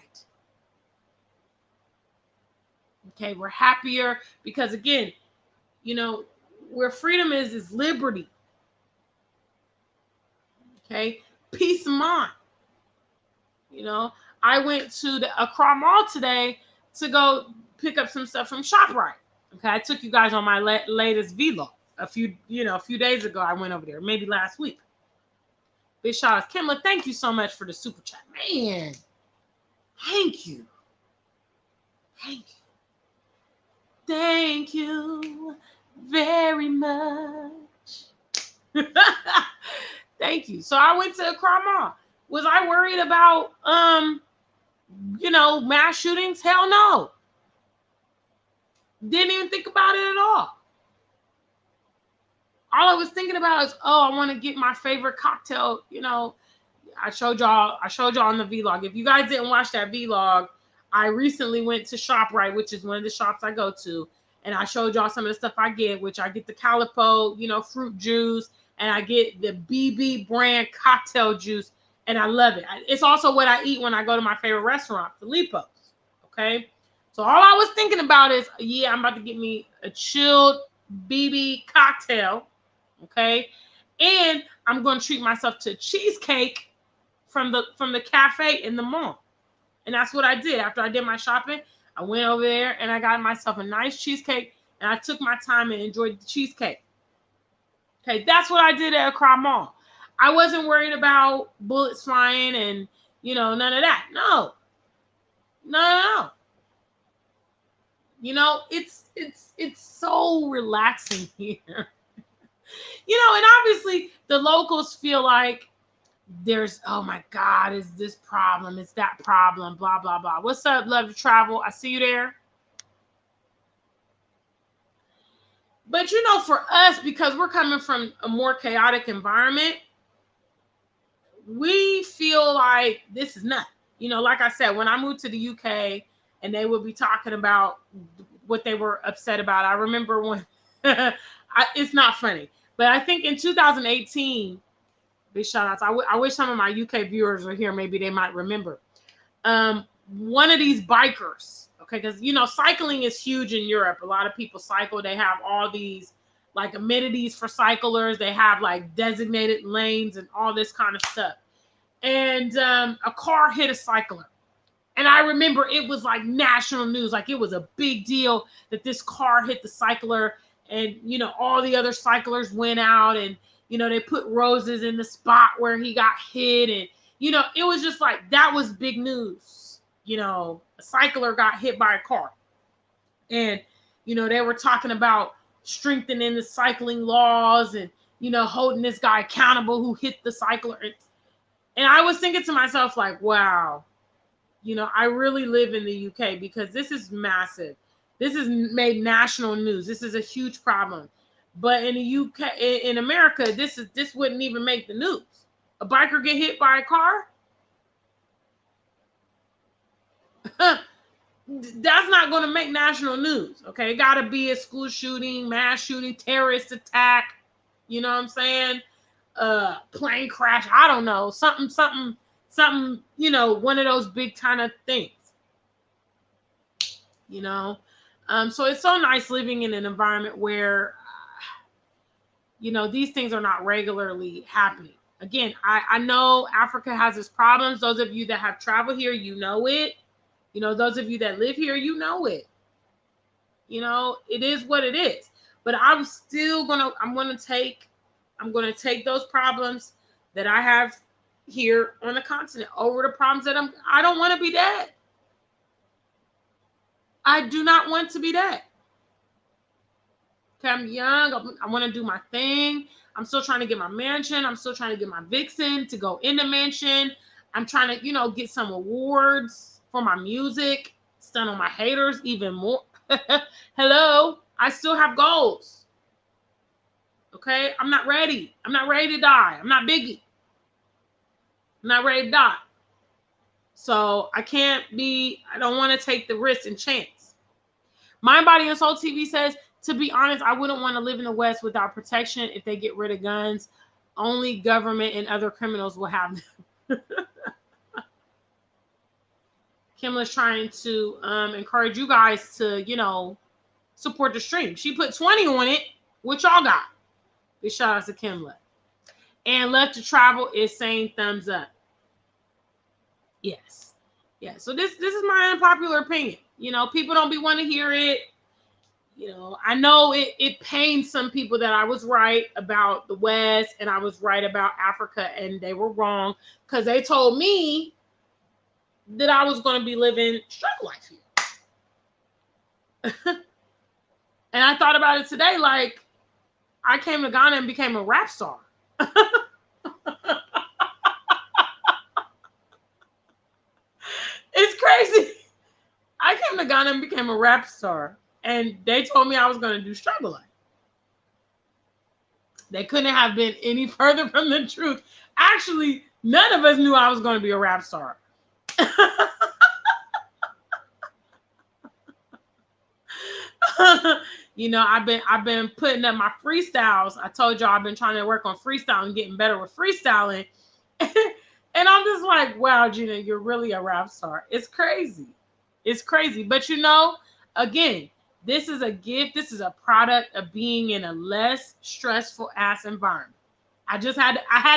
Speaker 1: Okay, we're happier because, again, where freedom is liberty. Okay, peace of mind. I went to the Accra Mall today to go pick up some stuff from ShopRite. Okay, I took you guys on my latest vlog a few days ago. I went over there, maybe last week. Big shout out, Kimla. Thank you so much for the super chat, man. Thank you. Thank you very much. Thank you. So I went to Accra Mall. Was I worried about mass shootings? Hell no. Didn't even think about it at all. All I was thinking about is, I want to get my favorite cocktail. I showed y'all on the vlog. If you guys didn't watch that vlog, I recently went to ShopRite, which is one of the shops I go to, and I showed y'all some of the stuff I get, which I get the Calipo, fruit juice, and I get the BB brand cocktail juice, and I love it. It's also what I eat when I go to my favorite restaurant, Filippo's. Okay, so all I was thinking about is, I'm about to get me a chilled BB cocktail, okay, and I'm going to treat myself to cheesecake from the cafe in the mall. And that's what I did. After I did my shopping, I went over there and I got myself a nice cheesecake, and I took my time and enjoyed the cheesecake. Okay, that's what I did at Accra Mall. I wasn't worried about bullets flying and, none of that. No. It's so relaxing here. And obviously the locals feel like there's, oh my God, is this problem, it's that problem, blah, blah, blah. What's up, Love to Travel? I see you there. But for us, because we're coming from a more chaotic environment, we feel like this is nuts. Like I said, when I moved to the UK and they would be talking about what they were upset about, I remember when, it's not funny, but I think in 2018, big shout outs. I wish some of my UK viewers were here. Maybe they might remember. One of these bikers, okay, because cycling is huge in Europe. A lot of people cycle. They have all these like amenities for cyclers. They have like designated lanes and all this kind of stuff. And a car hit a cycler. And I remember it was like national news. Like it was a big deal that this car hit the cycler, and all the other cyclers went out, and they put roses in the spot where he got hit. And, it was just like, that was big news. A cycler got hit by a car. And, they were talking about strengthening the cycling laws and, holding this guy accountable who hit the cycler. And I was thinking to myself, like, wow, I really live in the UK, because this is massive. This has made national news. This is a huge problem. But in the UK, in America, this wouldn't even make the news. A biker get hit by a car? That's not going to make national news. Okay, it got to be a school shooting, mass shooting, terrorist attack. You know what I'm saying? Plane crash. I don't know. Something. One of those big kind of things. So it's so nice living in an environment where these things are not regularly happening. Again, I know Africa has its problems. Those of you that have traveled here, it. Those of you that live here, it. It is what it is. But I'm going to take those problems that I have here on the continent over the problems that I don't want to be dead. I do not want to be dead. Okay, I'm young. I want to do my thing. I'm still trying to get my mansion. I'm still trying to get my vixen to go in the mansion. I'm trying to, get some awards for my music. Stun on my haters even more. Hello. I still have goals. Okay. I'm not ready. I'm not ready to die. I'm not Biggie. I'm not ready to die. So I don't want to take the risk and chance. Mind, Body, and Soul TV says, to be honest, I wouldn't want to live in the West without protection. If they get rid of guns, only government and other criminals will have them. Kimla's trying to encourage you guys to, you know, support the stream. She put 20 on it. What y'all got? Big shout out to Kimla. And Love to Travel is saying thumbs up. Yes. Yeah. So this is my unpopular opinion. You know, people don't be want to hear it. You know, I know it pains some people that I was right about the West and I was right about Africa, and they were wrong because they told me that I was going to be living struggle life here. And I thought about it today, like I came to Ghana and became a rap star. It's crazy. I came to Ghana and became a rap star, and they told me I was going to do struggle life. They couldn't have been any further from the truth. Actually, none of us knew I was going to be a rap star. You know, I've been putting up my freestyles. I told y'all I've been trying to work on freestyling, getting better with freestyling. And I'm just like, wow, Gina, you're really a rap star. It's crazy. It's crazy. But you know, again, this is a gift. This is a product of being in a less stressful ass environment. I had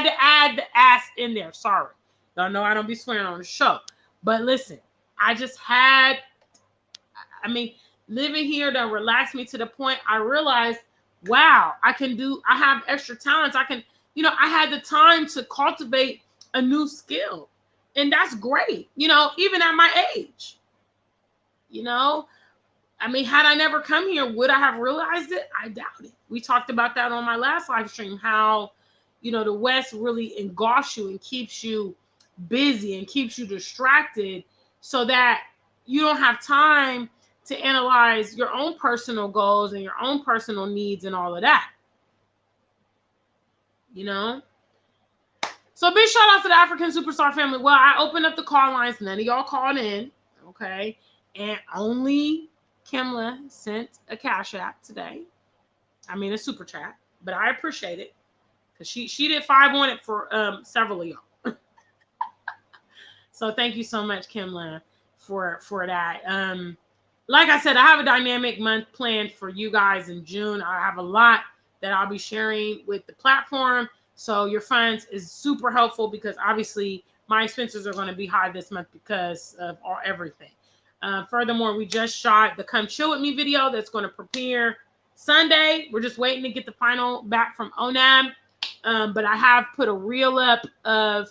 Speaker 1: to add the ass in there. Sorry. Y'all know I don't be swearing on the show. But listen, living here done relaxed me to the point I realized, wow, I have extra talents. I had the time to cultivate a new skill. And that's great, you know, even at my age. You know, I mean, had I never come here, would I have realized it? I doubt it. We talked about that on my last live stream, how, you know, the West really engulfs you and keeps you busy and keeps you distracted so that you don't have time to analyze your own personal goals and your own personal needs and all of that. You know? So big shout out to the African Superstar family. Well, I opened up the call lines. None of y'all called in. Okay. And only Kimla sent a cash app today. I mean, a super chat. But I appreciate it. Because she did 5 on it for several of y'all. So thank you so much, Kimla, for that. Like I said, I have a dynamic month planned for you guys in June. I have a lot that I'll be sharing with the platform. So your funds is super helpful because obviously my expenses are going to be high this month because of everything. Furthermore, we just shot the Come Chill With Me video that's going to premiere Sunday. We're just waiting to get the final back from ONAB. But I have put a reel up of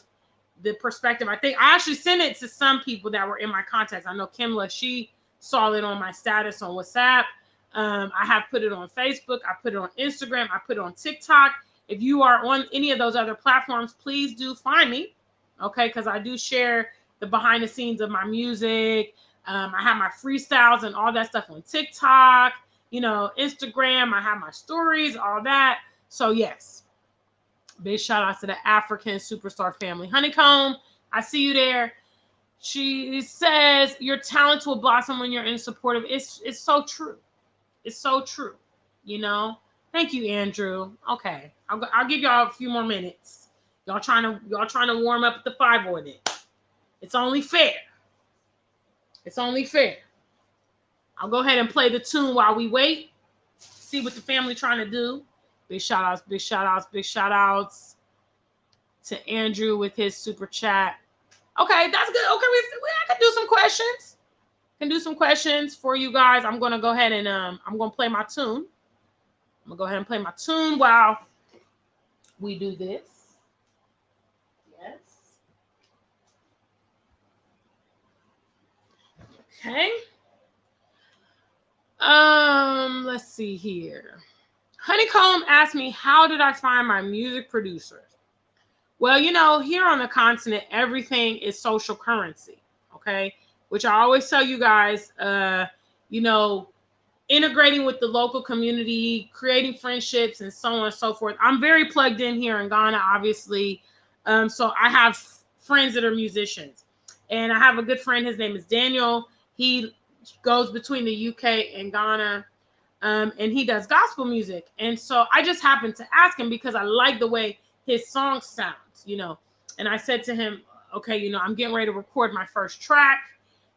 Speaker 1: the perspective. I think I actually sent it to some people that were in my contacts. I know Kimla, she saw it on my status on WhatsApp. I have put it on Facebook. I put it on Instagram. I put it on TikTok. If you are on any of those other platforms, please do find me, okay? Because I do share the behind the scenes of my music. I have my freestyles and all that stuff on TikTok, you know, Instagram. I have my stories, all that. So yes, big shout out to the African Superstar family. Honeycomb, I see you there. She says your talents will blossom when you're in supportive. It's so true. It's so true. You know. Thank you, Andrew. Okay, I'll give y'all a few more minutes. Y'all trying to warm up the 5 on it. It's only fair. It's only fair. I'll go ahead and play the tune while we wait. See what the family trying to do. Big shout outs, big shout outs, big shout outs to Andrew with his super chat. Okay, that's good. Okay, I can do some questions. Can do some questions for you guys. I'm gonna go ahead and I'm gonna play my tune. I'm gonna go ahead and play my tune while we do this. Yes. Okay. Let's see here. Honeycomb asked me, how did I find my music producers? Well, you know, here on the continent, everything is social currency, okay? Which I always tell you guys, you know, integrating with the local community, creating friendships, and so on and so forth. I'm very plugged in here in Ghana, obviously. So I have friends that are musicians. And I have a good friend. His name is Daniel. He goes between the UK and Ghana. And he does gospel music. And so I just happened to ask him because I like the way his song sounds, you know. And I said to him, okay, you know, I'm getting ready to record my first track.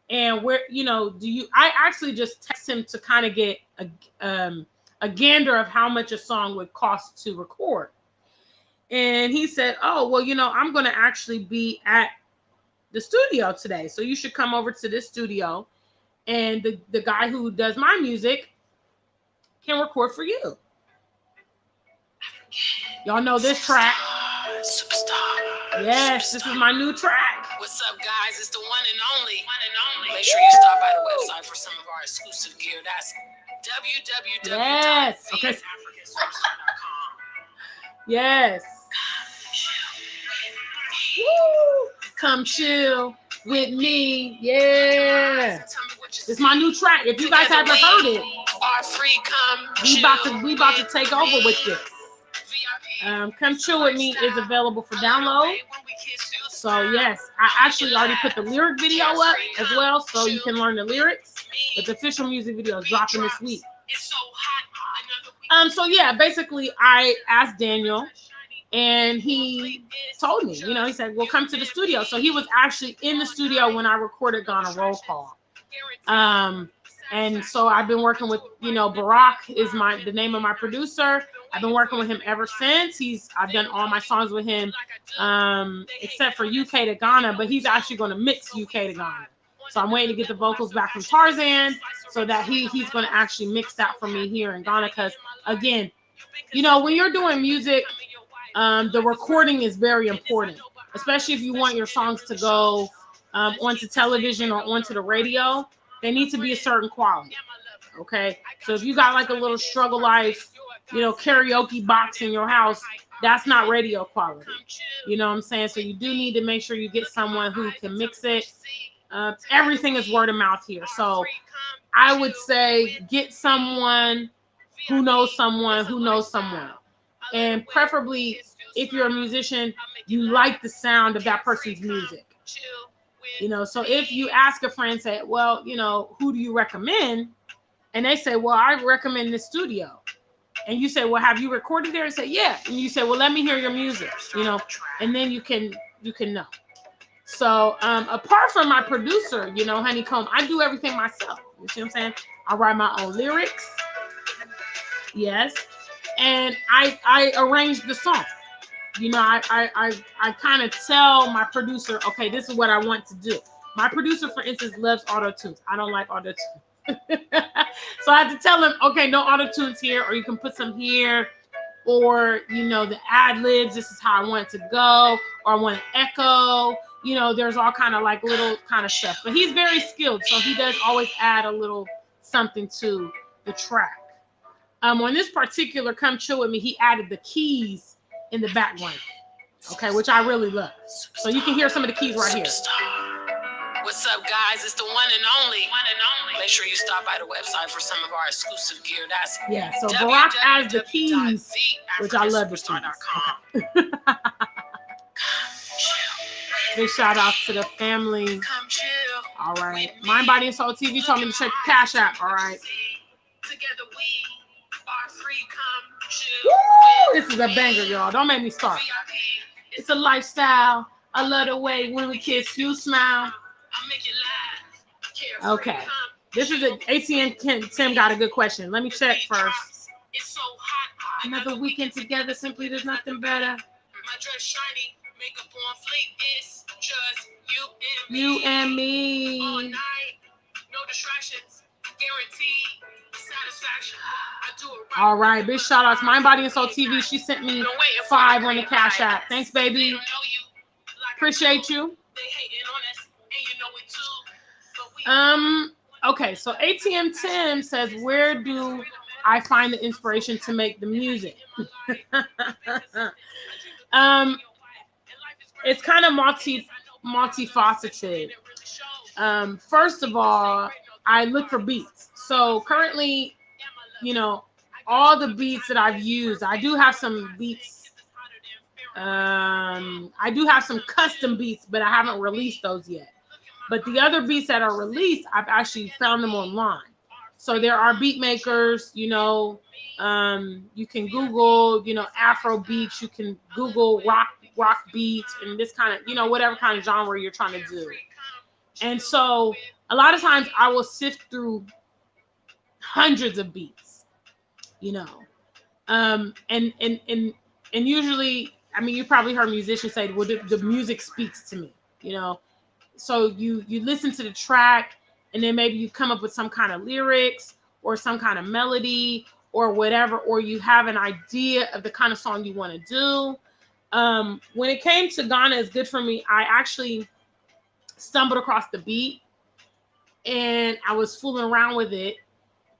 Speaker 1: And where, you know, I actually just text him to kind of get a gander of how much a song would cost to record. And he said, oh, well, you know, I'm going to actually be at the studio today. So you should come over to this studio. And the guy who does my music can record for you. Y'all know this track. Superstar. Yes, this is my new track.
Speaker 2: What's up, guys? It's the one and only. Make sure you stop by the website for some of our exclusive gear. That's www.afrikansuperstar.com.
Speaker 1: Yes. Woo. Come chill with me. Yeah. It's my new track. If you guys haven't heard it, we about to take over with this. Come Chill With Me is available for download. So yes, I actually already put the lyric video up as well, so you can learn the lyrics. But the official music video is dropping this week. So yeah, basically I asked Daniel, and he told me, you know, he said, well, come to the studio. So he was actually in the studio when I recorded Ghana Roll Call. And so I've been working with, you know, Barack is the name of my producer. I've been working with him ever since. I've done all my songs with him, except for UK to Ghana, but he's actually going to mix UK to Ghana. So I'm waiting to get the vocals back from Tarzan so that he's going to actually mix that for me here in Ghana. Because again, you know, when you're doing music, the recording is very important, especially if you want your songs to go onto television or onto the radio. They need to be a certain quality. Okay, so if you got like a little Struggle Life, you know, karaoke box in your house, that's not radio quality. You know what I'm saying? So you do need to make sure you get someone who can mix it. Everything is word of mouth here. So I would say get someone who knows someone who knows someone. And preferably, if you're a musician, you like the sound of that person's music. You know, so if you ask a friend, say, well, you know, who do you recommend? And they say, well, I recommend this studio. And you say, well, have you recorded there? And say, yeah. And you say, well, let me hear your music, you know, and then you can know. So apart from my producer, you know, Honeycomb, I do everything myself. You see what I'm saying? I write my own lyrics. Yes. And I arrange the song. You know, I kind of tell my producer, okay, this is what I want to do. My producer, for instance, loves auto-tunes. I don't like auto-tunes. So I have to tell him, okay, no auto-tunes here, or you can put some here, or, you know, the ad-libs, this is how I want it to go, or I want to echo. You know, there's all kind of like little kind of stuff. But he's very skilled, so he does always add a little something to the track. On this particular Come Chill With Me, he added the keys in the background, okay, which I really love. So you can hear some of the keys right here.
Speaker 2: What's up, guys? It's the one and only. Make sure you stop by the website for some of our exclusive gear. That's
Speaker 1: so Barack adds the keys, which I love the keys. Okay. Big shout out to the family. All right. Mind, Body, and Soul TV told me to check the Cash App. All right.
Speaker 2: Together we are free. Come chill.
Speaker 1: Woo! This is a banger, y'all. Don't make me start. It's a lifestyle. I love the way when we kiss, you smile. Okay. This is an ATM. Tim got a good question. Let me check first. Another weekend together. Simply, there's nothing better.
Speaker 2: My dress shiny. Makeup on fleek. It's just
Speaker 1: you and me.
Speaker 2: All night. No distractions. Guaranteed satisfaction. I do it right.
Speaker 1: All right. Big shout out to Mind, Body, and Soul TV. She sent me 5 on the Cash App. Thanks, baby. Appreciate you. Okay, so ATM Tim says, where do I find the inspiration to make the music? It's kind of multifaceted. First of all, I look for beats. So currently, you know, all the beats that I've used, I do have some beats. I do have some custom beats, but I haven't released those yet. But the other beats that are released, I've actually found them online. So there are beat makers, you can Google, Afro beats, you can Google rock beats and this kind of, whatever kind of genre you're trying to do. And so a lot of times I will sift through hundreds of beats, you know. And usually, I mean, you probably heard musicians say, well, the music speaks to me, you know. So you listen to the track and then maybe you come up with some kind of lyrics or some kind of melody or whatever, or you have an idea of the kind of song you want to do. When it came to Ghana is Good For Me, I actually stumbled across the beat and I was fooling around with it.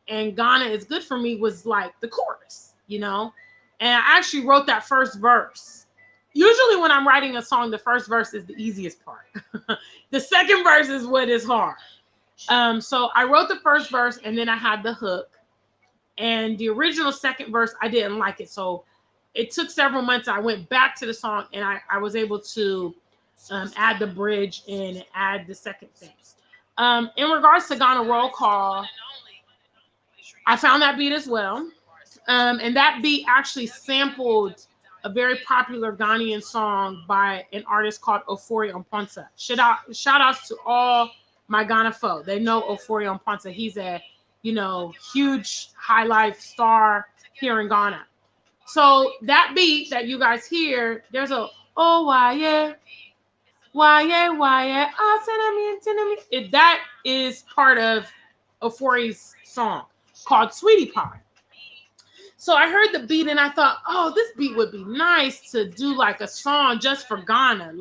Speaker 1: And Ghana is Good For Me was like the chorus, you know? And I actually wrote that first verse. Usually when I'm writing a song, the first verse is the easiest part. The second verse is what is hard. So I wrote the first verse and then I had the hook. And the original second verse, I didn't like it. So it took several months. I went back to the song and I was able to add the bridge and add the second thing. In regards to Ghana Roll Call, I found that beat as well. And that beat actually sampled a very popular Ghanaian song by an artist called Ofori Omponsa. Shout outs to all my Ghana folk. They know Ofori Omponsa. He's a, huge high life star here in Ghana. So that beat that you guys hear, there's a oh why yeah, that is part of Ofori's song called Sweetie Pie. So I heard the beat and I thought, oh, this beat would be nice to do like a song just for Ghana,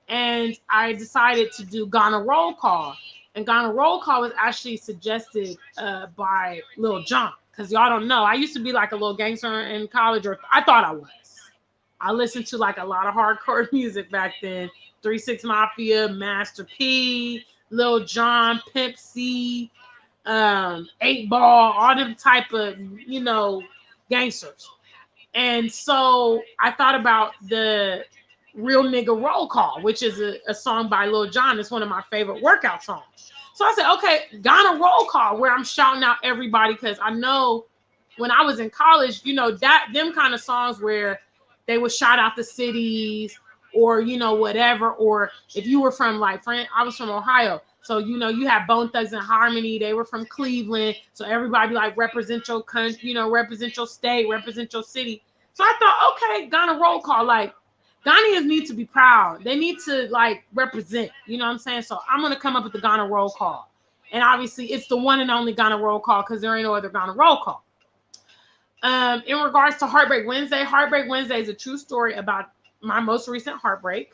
Speaker 1: and I decided to do Ghana Roll Call. And Ghana Roll Call was actually suggested by Lil Jon. Because y'all don't know, I used to be like a little gangster in college, or I thought I was. I listened to like a lot of hardcore music back then. 3 6 Mafia, Master P, Lil Jon, Pimp C, 8 Ball, all them type of, gangsters. And so I thought about the Real Nigga Roll Call, which is a song by Lil Jon. It's one of my favorite workout songs. So I said, okay, Ghana Roll Call, where I'm shouting out everybody, because I know when I was in college, them kind of songs where they would shout out the cities or, whatever. Or if you were from I was from Ohio. So, you have Bone Thugs and Harmony. They were from Cleveland. So everybody be like, represent your country, represent your state, represent your city. So I thought, okay, Ghana Roll Call. Like, Ghanaians need to be proud. They need to, represent. You know what I'm saying? So I'm going to come up with the Ghana Roll Call. And obviously, it's the one and only Ghana Roll Call because there ain't no other Ghana Roll Call. In regards to Heartbreak Wednesday is a true story about my most recent heartbreak.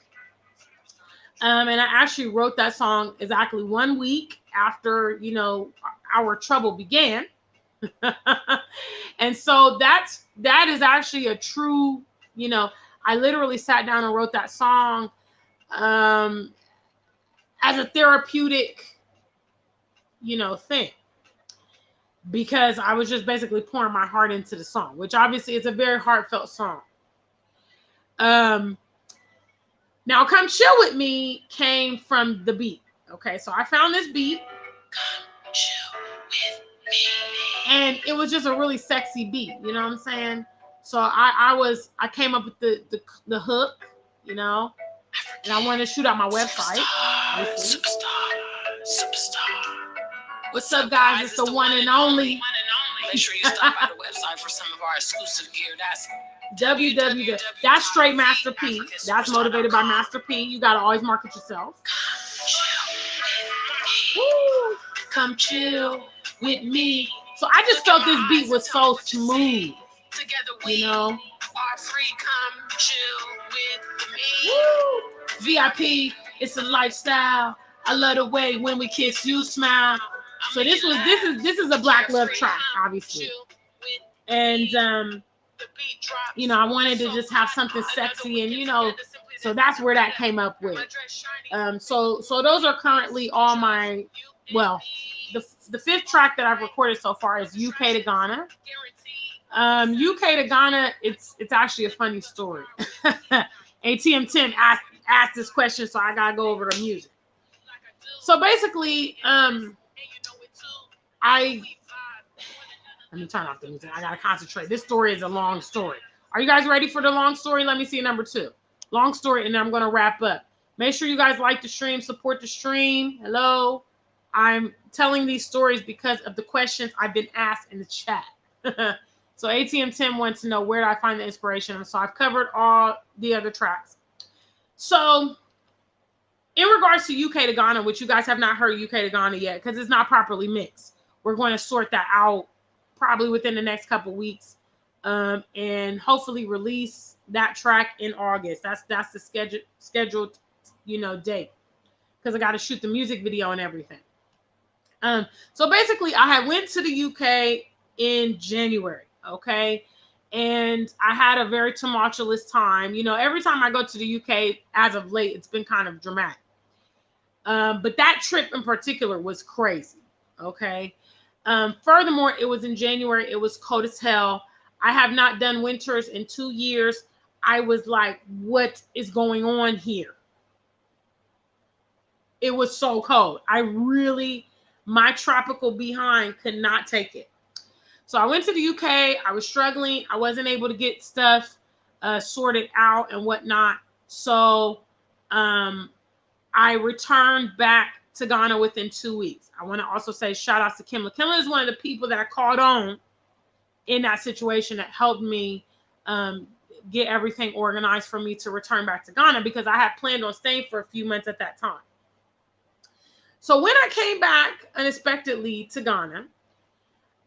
Speaker 1: And I actually wrote that song exactly 1 week after, our trouble began. And so that is actually a true, I literally sat down and wrote that song as a therapeutic, thing. Because I was just basically pouring my heart into the song, which obviously is a very heartfelt song. Now, Come Chill With Me came from the beat. Okay, so I found this beat. Come chill with me. And it was just a really sexy beat, you know what I'm saying? So I came up with the hook, and I wanted to shoot out my website. Superstar. What's up, guys? It's the one and only.
Speaker 2: Make sure you stop by the website for some of our exclusive gear. That's
Speaker 1: www. That's straight Master P. That's motivated by Master P. You gotta always market yourself. Woo! Come chill with me. So I just felt this beat was so smooth.
Speaker 2: Together we are free. Come chill with me.
Speaker 1: Woo! VIP. It's a lifestyle. I love the way when we kiss you smile. So this is a black love track, obviously. And I wanted to just have something sexy, and so that's where that came up with. So those are currently all my, the fifth track that I've recorded so far is UK to Ghana. UK to Ghana, it's actually a funny story. ATM Tim asked this question, so I gotta go over the music. So basically, I let me turn off the music. I gotta concentrate. This story is a long story. Are you guys ready for the long story? Let me see number 2. Long story, and then I'm gonna wrap up. Make sure you guys like the stream, support the stream. Hello. I'm telling these stories because of the questions I've been asked in the chat. So ATM Tim wants to know, where do I find the inspiration? So I've covered all the other tracks. So in regards to UK to Ghana, which you guys have not heard UK to Ghana yet because it's not properly mixed. We're going to sort that out probably within the next couple weeks, and hopefully release that track in August. That's the scheduled date, because I got to shoot the music video and everything. So basically, I had went to the UK in January, okay, and I had a very tumultuous time. Every time I go to the UK as of late, it's been kind of dramatic. But that trip in particular was crazy, okay. Furthermore, it was in January. It was cold as hell. I have not done winters in 2 years. I was like, what is going on here? It was so cold. My tropical behind could not take it. So I went to the UK. I was struggling. I wasn't able to get stuff sorted out and whatnot. So I returned back to Ghana within 2 weeks. I want to also say shout outs to Kimla. Kimla is one of the people that I called on in that situation that helped me get everything organized for me to return back to Ghana, because I had planned on staying for a few months at that time. So when I came back unexpectedly to Ghana,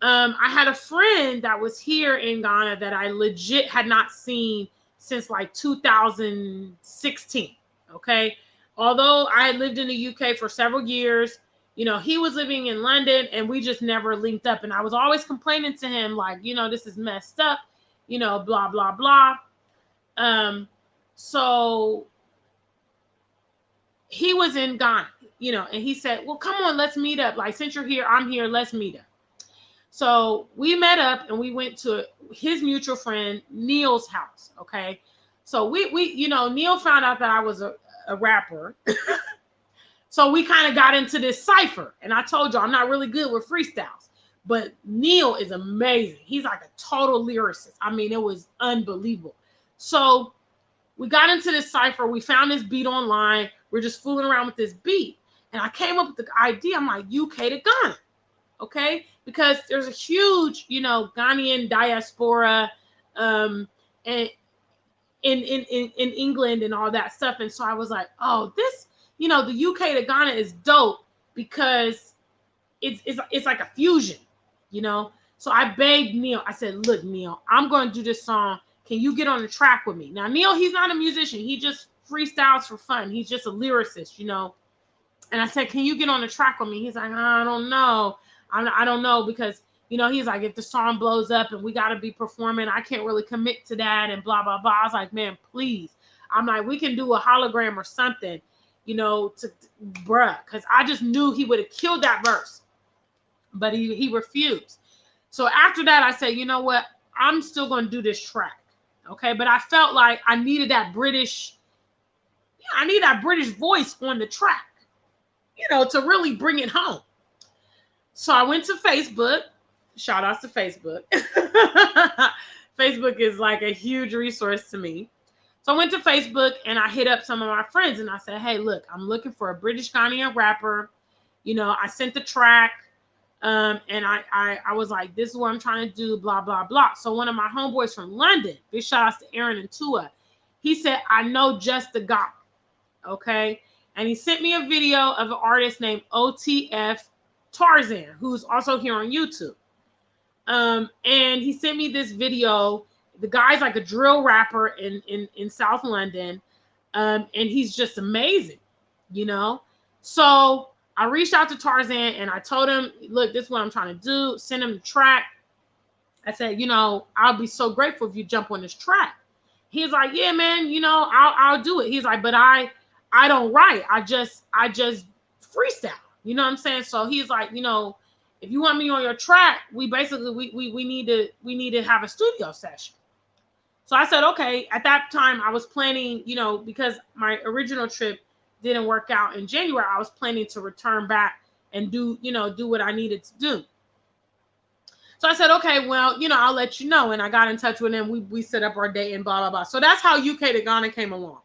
Speaker 1: I had a friend that was here in Ghana that I legit had not seen since like 2016, okay? Although I had lived in the UK for several years, he was living in London and we just never linked up. And I was always complaining to him like, this is messed up, blah, blah, blah. So he was in Ghana, and he said, well, come on, let's meet up. Like, since you're here, I'm here, let's meet up. So we met up and we went to his mutual friend, Neil's house, okay? So we Neil found out that I was a rapper. So we kind of got into this cipher. And I told you, I'm not really good with freestyles. But Neil is amazing. He's like a total lyricist. I mean, it was unbelievable. So we got into this cipher. We found this beat online. We're just fooling around with this beat. And I came up with the idea. I'm like, UK to Ghana. Okay? Because there's a huge, Ghanaian diaspora and in England and all that stuff. And so I was like, oh, this, the UK to Ghana is dope because it's like a fusion, So I begged Neil. I said, look, Neil, I'm going to do this song. Can you get on the track with me? Now, Neil, he's not a musician. He just freestyles for fun. He's just a lyricist, And I said, can you get on the track with me? He's like, I don't know. I don't know because, he's like, if the song blows up and we got to be performing, I can't really commit to that and blah, blah, blah. I was like, man, please. I'm like, we can do a hologram or something, because I just knew he would have killed that verse. But he refused. So after that, I said, you know what? I'm still going to do this track. Okay. But I felt like I needed that British voice on the track, to really bring it home. So I went to Facebook. Shout outs to Facebook. Facebook is like a huge resource to me. So I went to Facebook and I hit up some of my friends and I said, hey, look, I'm looking for a British Ghanaian rapper. I sent the track and I was like, this is what I'm trying to do, blah, blah, blah. So one of my homeboys from London, big shout outs to Aaron and Tua, he said, I know just the guy. Okay. And he sent me a video of an artist named OTF Tarzan, who's also here on YouTube. And he sent me this video. The guy's like a drill rapper in South London. And he's just amazing, So I reached out to Tarzan and I told him, look, this is what I'm trying to do. Send him the track. I said, I'll be so grateful if you jump on this track. He's like, yeah, man, I'll do it. He's like, but I don't write. I just freestyle. You know what I'm saying? So he's like, if you want me on your track, we basically we need to have a studio session. So I said, okay. At that time, I was planning, because my original trip didn't work out in January, I was planning to return back and do what I needed to do. So I said, okay, well, I'll let you know. And I got in touch with him. We set up our date and blah, blah, blah. So that's how UK to Ghana came along.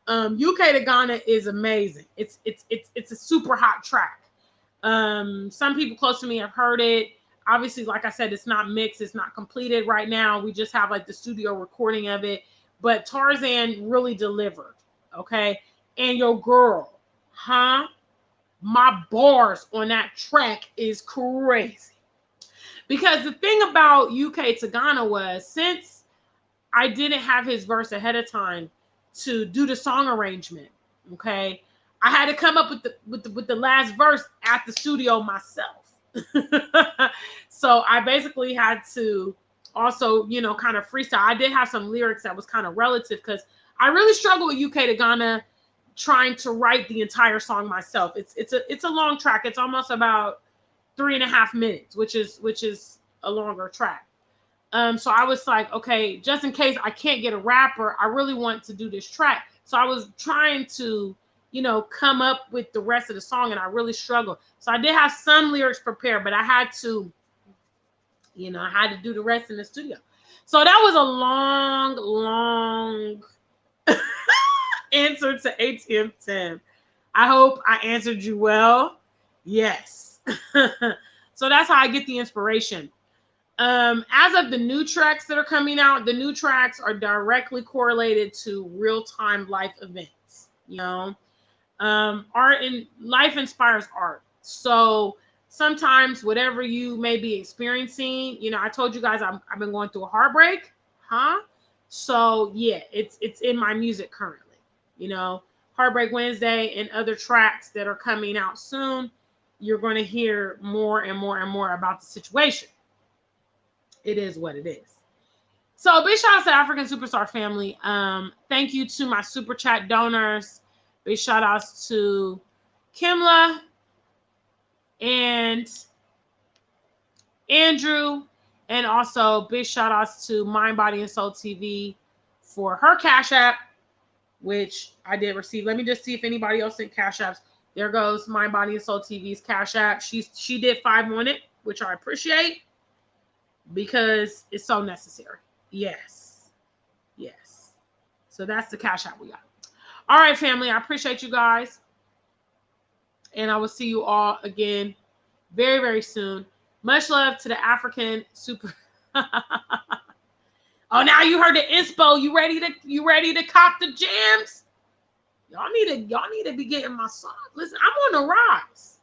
Speaker 1: UK to Ghana is amazing. It's a super hot track. Some people close to me have heard it. Obviously, like I said, it's not mixed. It's not completed right now. We just have like the studio recording of it. But Tarzan really delivered. Okay. And your girl, huh? My bars on that track is crazy. Because the thing about UK to Ghana was, since I didn't have his verse ahead of time to do the song arrangement, okay, I had to come up with the last verse at the studio myself. So I basically had to also, kind of freestyle. I did have some lyrics that was kind of relative because I really struggle with UK to Ghana trying to write the entire song myself. It's a long track. It's almost about 3.5 minutes, which is a longer track. So I was like, okay, just in case I can't get a rapper, I really want to do this track. So I was trying to, come up with the rest of the song, and I really struggled. So I did have some lyrics prepared, but I had to, do the rest in the studio. So that was a long answer to ATM 10. I hope I answered you well. Yes. So that's how I get the inspiration. As of the new tracks that are coming out, the new tracks are directly correlated to real-time life events. Art and life inspires art. So sometimes whatever you may be experiencing, I told you guys I've been going through a heartbreak, huh? So yeah, it's in my music currently. Heartbreak Wednesday and other tracks that are coming out soon. You're going to hear more and more and more about the situation. It is what it is. So big shout out to Afrikansuperstar family. Thank you to my super chat donors. Big shout outs to Kimla and Andrew, and also big shout outs to Mind, Body, and Soul TV for her Cash App, which I did receive. Let me just see if anybody else sent Cash Apps. There goes Mind, Body, and Soul TV's Cash App. She did 5 on it, which I appreciate because it's so necessary. Yes. So that's the Cash App we got. All right, family. I appreciate you guys. And I will see you all again very, very soon. Much love to the African super. Oh, now you heard the inspo. You ready to cop the jams? Y'all need to be getting my song. Listen, I'm on the rise.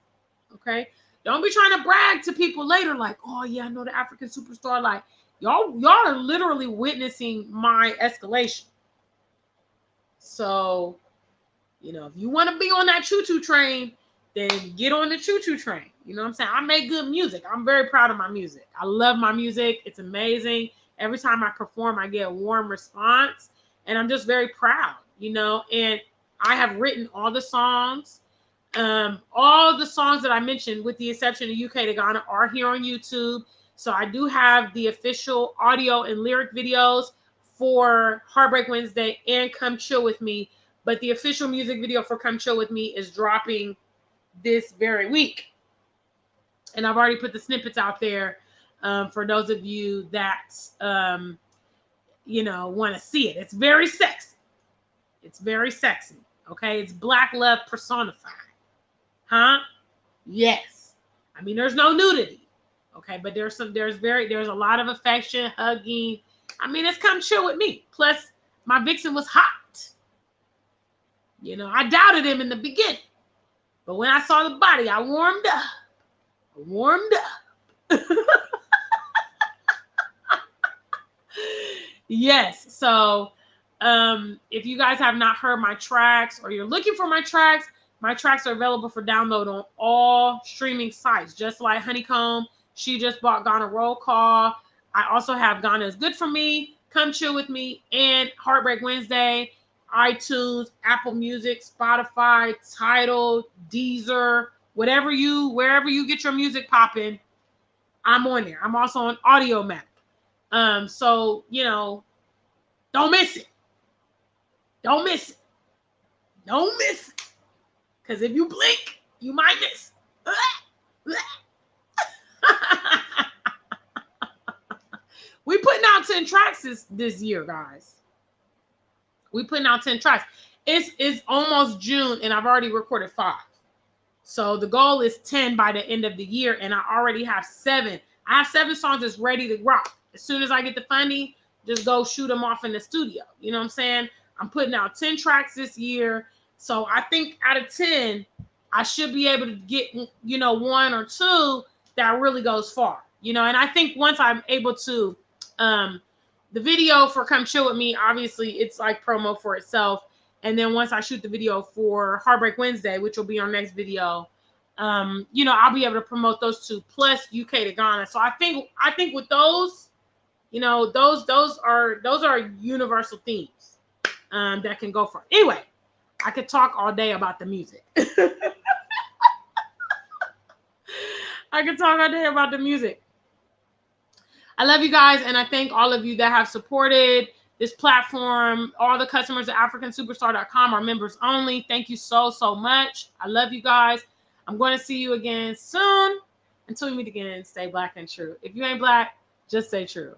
Speaker 1: Okay? Don't be trying to brag to people later like, oh yeah, I know the Afrikansuperstar. Like, y'all are literally witnessing my escalation. So, if you want to be on that choo-choo train, then get on the choo-choo train. You know what I'm saying? I make good music. I'm very proud of my music. I love my music. It's amazing. Every time I perform, I get a warm response. And I'm just very proud, And I have written all the songs. All the songs that I mentioned, with the exception of UK to Ghana, are here on YouTube. So I do have the official audio and lyric videos for Heartbreak Wednesday and Come Chill With Me. But the official music video for Come Chill With Me is dropping this very week. And I've already put the snippets out there for those of you that, want to see it. It's very sexy. Okay? It's Black love personified. Huh? Yes. I mean, there's no nudity. Okay, but there's a lot of affection, hugging. I mean, it's Come Chill With Me. Plus, my vixen was hot. I doubted him in the beginning. But when I saw the body, I warmed up. Yes. So, if you guys have not heard my tracks or you're looking for my tracks are available for download on all streaming sites, just like Honeycomb. She just bought Ghana Roll Call. I also have Ghana Is Good For Me, Come Chill With Me, and Heartbreak Wednesday, iTunes, Apple Music, Spotify, Tidal, Deezer, wherever you get your music popping, I'm on there. I'm also on Audiomack. So, don't miss it. Don't miss it. Because if you blink, you might miss. We putting out 10 tracks this year, guys. We putting out 10 tracks. It's almost June, and I've already recorded 5. So the goal is 10 by the end of the year, and I already have 7. I have 7 songs that's ready to rock. As soon as I get the funding, just go shoot them off in the studio. You know what I'm saying? I'm putting out 10 tracks this year. So I think out of 10, I should be able to get, 1 or 2 that really goes far. And I think once I'm able to, the video for Come Chill With Me, obviously it's like promo for itself. And then once I shoot the video for Heartbreak Wednesday, which will be our next video, I'll be able to promote those 2 plus UK to Ghana. So I think with those, those are universal themes that can go for. Anyway, I could talk all day about the music. I could talk all day about the music. I love you guys, and I thank all of you that have supported this platform. All the customers at Afrikansuperstar.com are members only. Thank you so, so much. I love you guys. I'm going to see you again soon. Until we meet again, stay black and true. If you ain't black, just stay true.